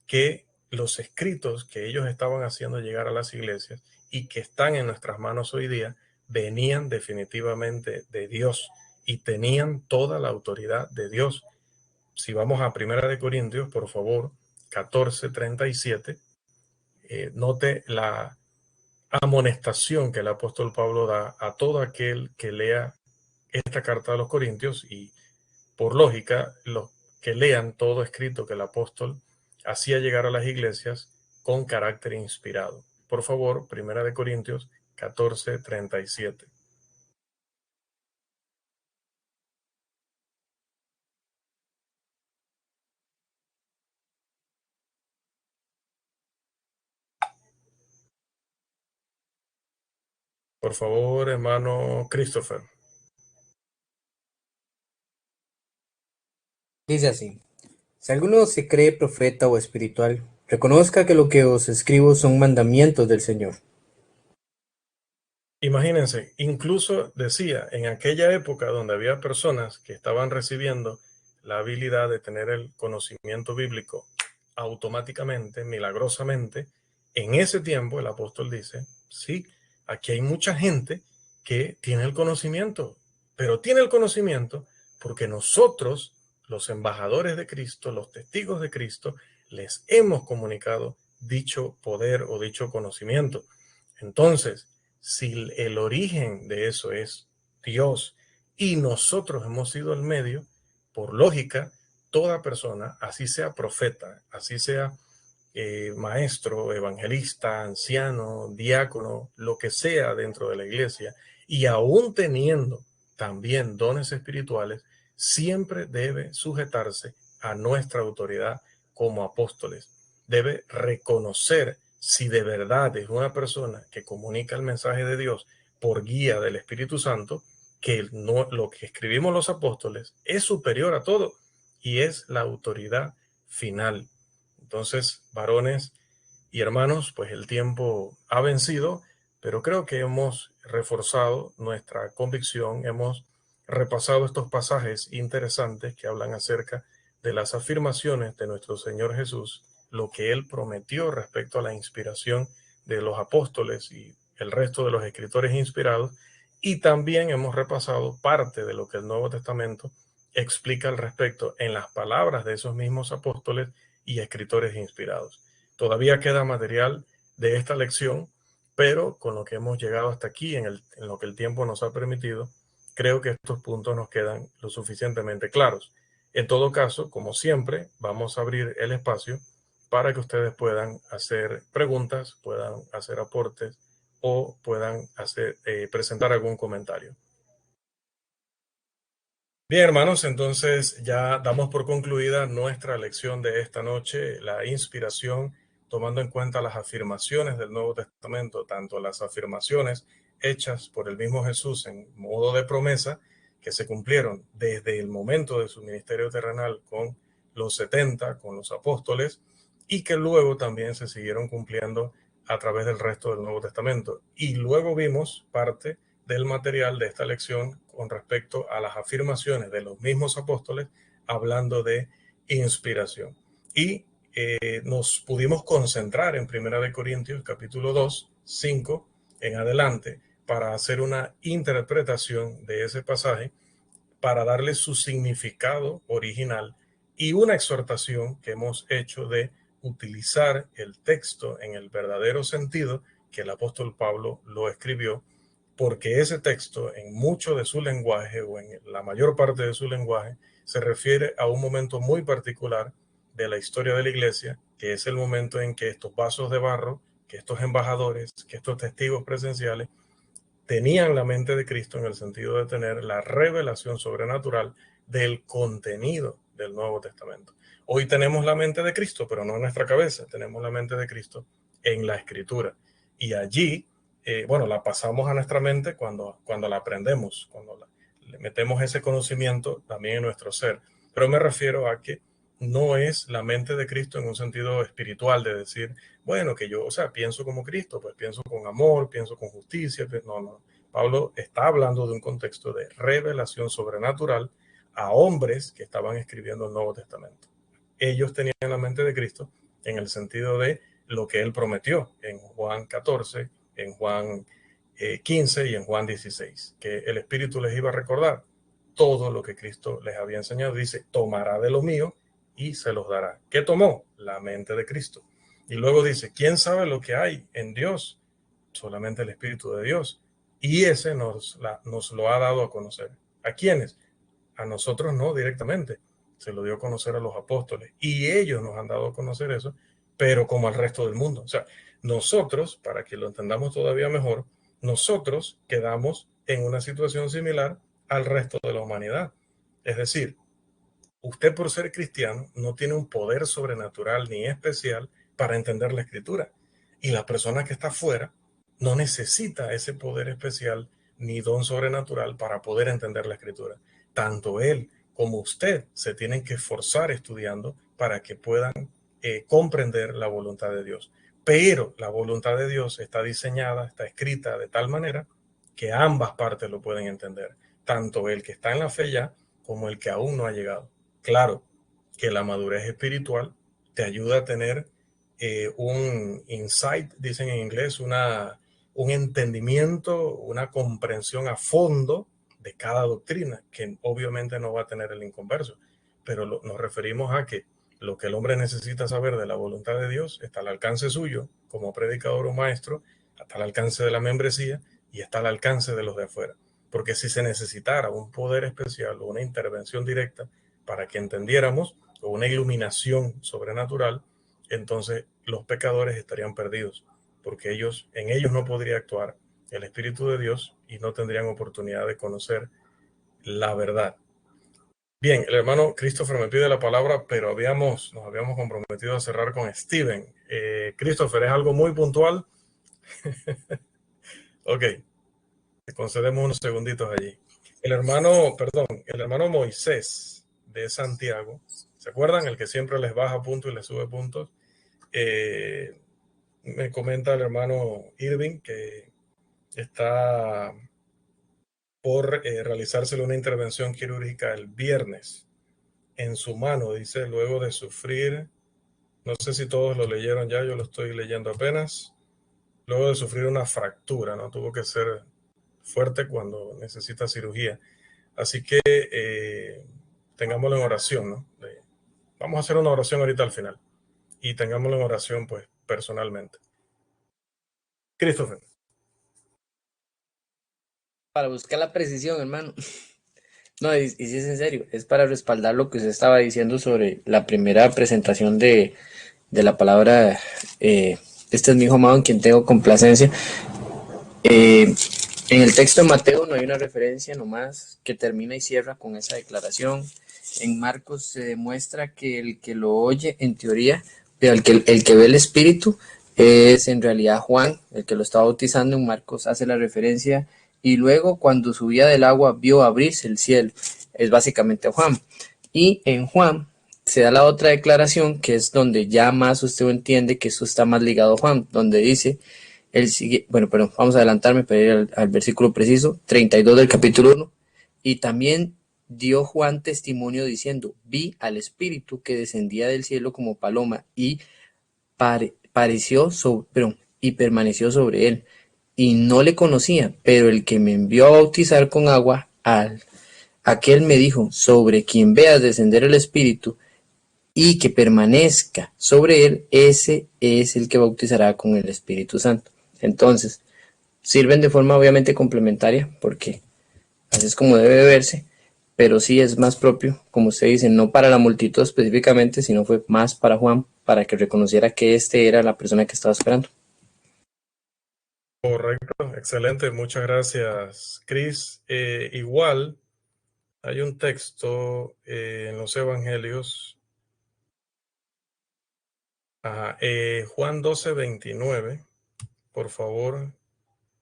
que los escritos que ellos estaban haciendo llegar a las iglesias y que están en nuestras manos hoy día venían definitivamente de Dios y tenían toda la autoridad de Dios. Si vamos a Primera de Corintios, por favor, 14:37, note la amonestación que el apóstol Pablo da a todo aquel que lea esta carta de los Corintios, y por lógica, los que lean todo escrito que el apóstol hacía llegar a las iglesias con carácter inspirado. Por favor, Primera de Corintios 14:37. Por favor, hermano Christopher. Dice así: si alguno se cree profeta o espiritual, reconozca que lo que os escribo son mandamientos del Señor. Imagínense, incluso decía, en aquella época donde había personas que estaban recibiendo la habilidad de tener el conocimiento bíblico automáticamente, milagrosamente, en ese tiempo el apóstol dice, sí, aquí hay mucha gente que tiene el conocimiento, pero tiene el conocimiento porque nosotros, los embajadores de Cristo, los testigos de Cristo, les hemos comunicado dicho poder o dicho conocimiento. Entonces, si el origen de eso es Dios y nosotros hemos sido el medio, por lógica, toda persona, así sea profeta, así sea maestro, evangelista, anciano, diácono, lo que sea dentro de la iglesia, y aún teniendo también dones espirituales, siempre debe sujetarse a nuestra autoridad como apóstoles. Debe reconocer si de verdad es una persona que comunica el mensaje de Dios por guía del Espíritu Santo, que no, lo que escribimos los apóstoles es superior a todo y es la autoridad final. Entonces, varones y hermanos, pues el tiempo ha vencido, pero creo que hemos reforzado nuestra convicción, hemos repasado estos pasajes interesantes que hablan acerca de las afirmaciones de nuestro Señor Jesús, lo que Él prometió respecto a la inspiración de los apóstoles y el resto de los escritores inspirados, y también hemos repasado parte de lo que el Nuevo Testamento explica al respecto en las palabras de esos mismos apóstoles y escritores inspirados. Todavía queda material de esta lección, pero con lo que hemos llegado hasta aquí, en lo que el tiempo nos ha permitido, creo que estos puntos nos quedan lo suficientemente claros. En todo caso, como siempre, vamos a abrir el espacio para que ustedes puedan hacer preguntas, puedan hacer aportes o puedan presentar algún comentario. Bien, hermanos, entonces ya damos por concluida nuestra lección de esta noche, la inspiración, tomando en cuenta las afirmaciones del Nuevo Testamento, tanto las afirmaciones hechas por el mismo Jesús en modo de promesa, que se cumplieron desde el momento de su ministerio terrenal con los 70, con los apóstoles, y que luego también se siguieron cumpliendo a través del resto del Nuevo Testamento. Y luego vimos parte del material de esta lección con respecto a las afirmaciones de los mismos apóstoles hablando de inspiración. Y nos pudimos concentrar en 1 Corintios capítulo 2, 5 en adelante para hacer una interpretación de ese pasaje, para darle su significado original y una exhortación que hemos hecho de utilizar el texto en el verdadero sentido que el apóstol Pablo lo escribió, porque ese texto en mucho de su lenguaje o en la mayor parte de su lenguaje se refiere a un momento muy particular de la historia de la iglesia, que es el momento en que estos vasos de barro, que estos embajadores, que estos testigos presenciales tenían la mente de Cristo en el sentido de tener la revelación sobrenatural del contenido del Nuevo Testamento. Hoy tenemos la mente de Cristo, pero no en nuestra cabeza, tenemos la mente de Cristo en la Escritura. Y allí, la pasamos a nuestra mente cuando la aprendemos, cuando le metemos ese conocimiento también en nuestro ser. Pero me refiero a que no es la mente de Cristo en un sentido espiritual de decir, bueno, que yo, pienso como Cristo, pues pienso con amor, pienso con justicia. No. Pablo está hablando de un contexto de revelación sobrenatural a hombres que estaban escribiendo el Nuevo Testamento. Ellos tenían la mente de Cristo en el sentido de lo que él prometió en Juan 14, en Juan 15 y en Juan 16, que el Espíritu les iba a recordar todo lo que Cristo les había enseñado. Dice, tomará de lo mío y se los dará. ¿Qué tomó? La mente de Cristo. Y luego dice, ¿quién sabe lo que hay en Dios? Solamente el Espíritu de Dios. Y ese nos lo ha dado a conocer. ¿A quiénes? A nosotros no directamente. Se lo dio a conocer a los apóstoles. Y ellos nos han dado a conocer eso, pero como al resto del mundo. O sea, nosotros, para que lo entendamos todavía mejor, nosotros quedamos en una situación similar al resto de la humanidad. Es decir, usted por ser cristiano no tiene un poder sobrenatural ni especial para entender la Escritura. Y la persona que está afuera no necesita ese poder especial ni don sobrenatural para poder entender la Escritura. Tanto él como usted se tienen que esforzar estudiando para que puedan comprender la voluntad de Dios. Pero la voluntad de Dios está diseñada, está escrita de tal manera que ambas partes lo pueden entender. Tanto el que está en la fe ya como el que aún no ha llegado. Claro que la madurez espiritual te ayuda a tener un insight, dicen en inglés, un entendimiento, una comprensión a fondo de cada doctrina, que obviamente no va a tener el inconverso. Pero nos referimos a que lo que el hombre necesita saber de la voluntad de Dios está al alcance suyo, como predicador o maestro, está al alcance de la membresía y está al alcance de los de afuera. Porque si se necesitara un poder especial o una intervención directa para que entendiéramos, o una iluminación sobrenatural, entonces los pecadores estarían perdidos, porque en ellos no podría actuar el Espíritu de Dios y no tendrían oportunidad de conocer la verdad. Bien, el hermano Christopher me pide la palabra, pero nos habíamos comprometido a cerrar con Steven. Christopher, ¿es algo muy puntual? Ok, te concedemos unos segunditos allí. El hermano Moisés de Santiago, ¿se acuerdan? El que siempre les baja puntos y les sube puntos. Me comenta el hermano Irving que está por realizársele una intervención quirúrgica el viernes en su mano, dice, luego de sufrir, no sé si todos lo leyeron ya, yo lo estoy leyendo apenas, luego de sufrir una fractura, ¿no? Tuvo que ser fuerte cuando necesita cirugía. Así que tengámoslo en oración, ¿no? Vamos a hacer una oración ahorita al final y tengámoslo en oración, pues, personalmente. Christopher. Para buscar la precisión, hermano. No, y si es en serio, es para respaldar lo que usted estaba diciendo sobre la primera presentación de la palabra. Este es mi hijo amado en quien tengo complacencia. En el texto de Mateo no hay una referencia nomás que termina y cierra con esa declaración. En Marcos se demuestra que el que lo oye, en teoría, pero el que ve el Espíritu es en realidad Juan, el que lo está bautizando. En Marcos hace la referencia y luego cuando subía del agua vio abrirse el cielo. Es básicamente Juan. Y en Juan se da la otra declaración que es donde ya más usted entiende que eso está más ligado a Juan, donde dice... Bueno, perdón, vamos a adelantarme para ir al versículo preciso, 32 del capítulo 1. Y también dio Juan testimonio diciendo, vi al Espíritu que descendía del cielo como paloma y permaneció sobre él. Y no le conocía, pero el que me envió a bautizar con agua, aquel me dijo, sobre quien veas descender el Espíritu y que permanezca sobre él, ese es el que bautizará con el Espíritu Santo. Entonces, sirven de forma obviamente complementaria, porque así es como debe verse, pero sí es más propio, como usted dice, no para la multitud específicamente, sino fue más para Juan, para que reconociera que este era la persona que estaba esperando. Correcto, excelente, muchas gracias, Chris. Igual, hay un texto en los Evangelios, Juan 12:29, por favor.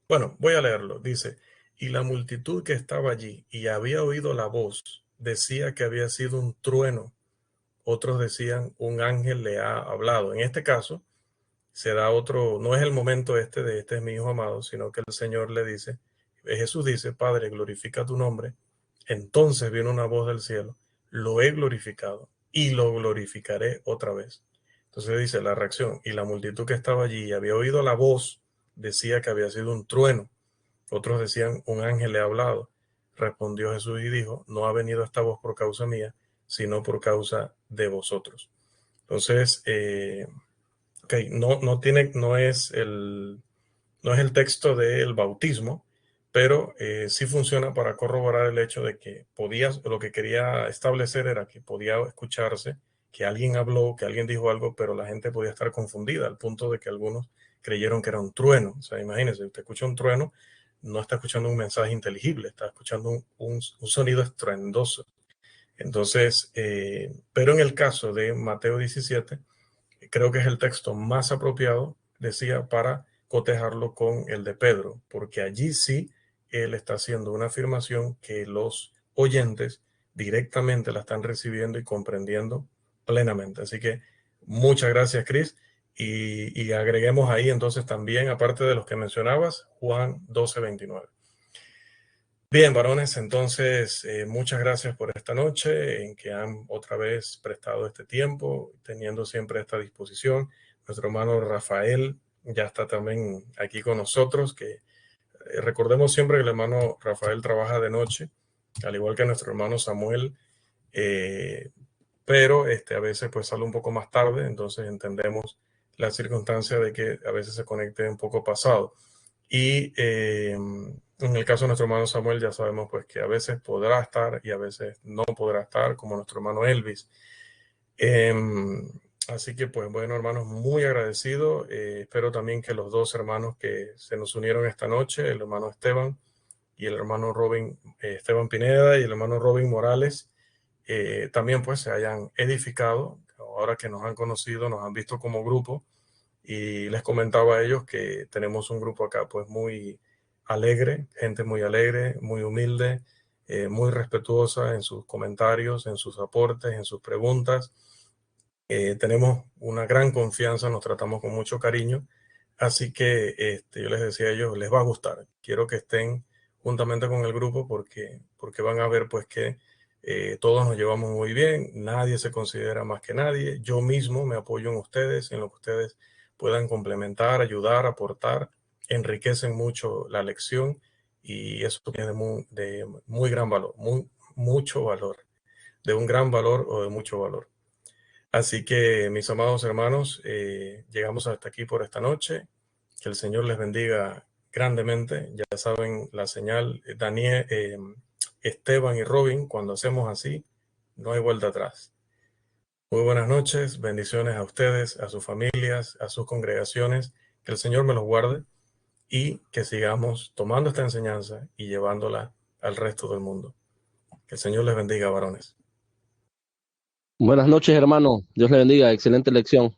Bueno, voy a leerlo. Dice, y la multitud que estaba allí y había oído la voz, decía que había sido un trueno. Otros decían, un ángel le ha hablado. En este caso, se da otro, no es el momento de este es mi hijo amado, sino que el Señor le dice, Jesús dice, Padre, glorifica tu nombre. Entonces viene una voz del cielo, lo he glorificado y lo glorificaré otra vez. Entonces dice la reacción, y la multitud que estaba allí y había oído la voz, decía que había sido un trueno. Otros decían, un ángel le ha hablado. Respondió Jesús y dijo, no ha venido esta voz por causa mía, sino por causa de vosotros. Entonces, okay, no es el texto del bautismo, pero sí funciona para corroborar el hecho de que lo que quería establecer era que podía escucharse, que alguien habló, que alguien dijo algo, pero la gente podía estar confundida al punto de que algunos creyeron que era un trueno. O sea, imagínense, usted escucha un trueno, no está escuchando un mensaje inteligible, está escuchando un sonido estruendoso. Entonces, pero en el caso de Mateo 17, creo que es el texto más apropiado, decía, para cotejarlo con el de Pedro, porque allí sí él está haciendo una afirmación que los oyentes directamente la están recibiendo y comprendiendo plenamente. Así que muchas gracias, Chris. Y agreguemos ahí entonces también, aparte de los que mencionabas, Juan 12:29. Bien, varones, entonces muchas gracias por esta noche en que han otra vez prestado este tiempo, teniendo siempre esta disposición. Nuestro hermano Rafael ya está también aquí con nosotros, que recordemos siempre que el hermano Rafael trabaja de noche, al igual que nuestro hermano Samuel, pero a veces pues sale un poco más tarde, entonces entendemos la circunstancia de que a veces se conecte un poco pasado. Y en el caso de nuestro hermano Samuel ya sabemos pues que a veces podrá estar y a veces no podrá estar, como nuestro hermano Elvis. Así que pues bueno, hermanos, muy agradecido. Espero también que los dos hermanos que se nos unieron esta noche, el hermano Esteban y el hermano Robin, Esteban Pineda y el hermano Robin Morales, también pues se hayan edificado. Ahora que nos han conocido, nos han visto como grupo. Y les comentaba a ellos que tenemos un grupo acá pues muy alegre, gente muy alegre, muy humilde, muy respetuosa en sus comentarios, en sus aportes, en sus preguntas. Tenemos una gran confianza, nos tratamos con mucho cariño. Así que yo les decía a ellos, les va a gustar. Quiero que estén juntamente con el grupo porque van a ver pues que todos nos llevamos muy bien, nadie se considera más que nadie. Yo mismo me apoyo en ustedes, en lo que ustedes puedan complementar, ayudar, aportar, enriquecen mucho la lección y eso tiene de muy gran valor, mucho valor, de un gran valor o de mucho valor. Así que, mis amados hermanos, llegamos hasta aquí por esta noche. Que el Señor les bendiga grandemente. Ya saben la señal, Daniel, Esteban y Robin, cuando hacemos así, no hay vuelta atrás. Muy buenas noches, bendiciones a ustedes, a sus familias, a sus congregaciones. Que el Señor me los guarde y que sigamos tomando esta enseñanza y llevándola al resto del mundo. Que el Señor les bendiga, varones. Buenas noches, hermano. Dios le bendiga. Excelente lección.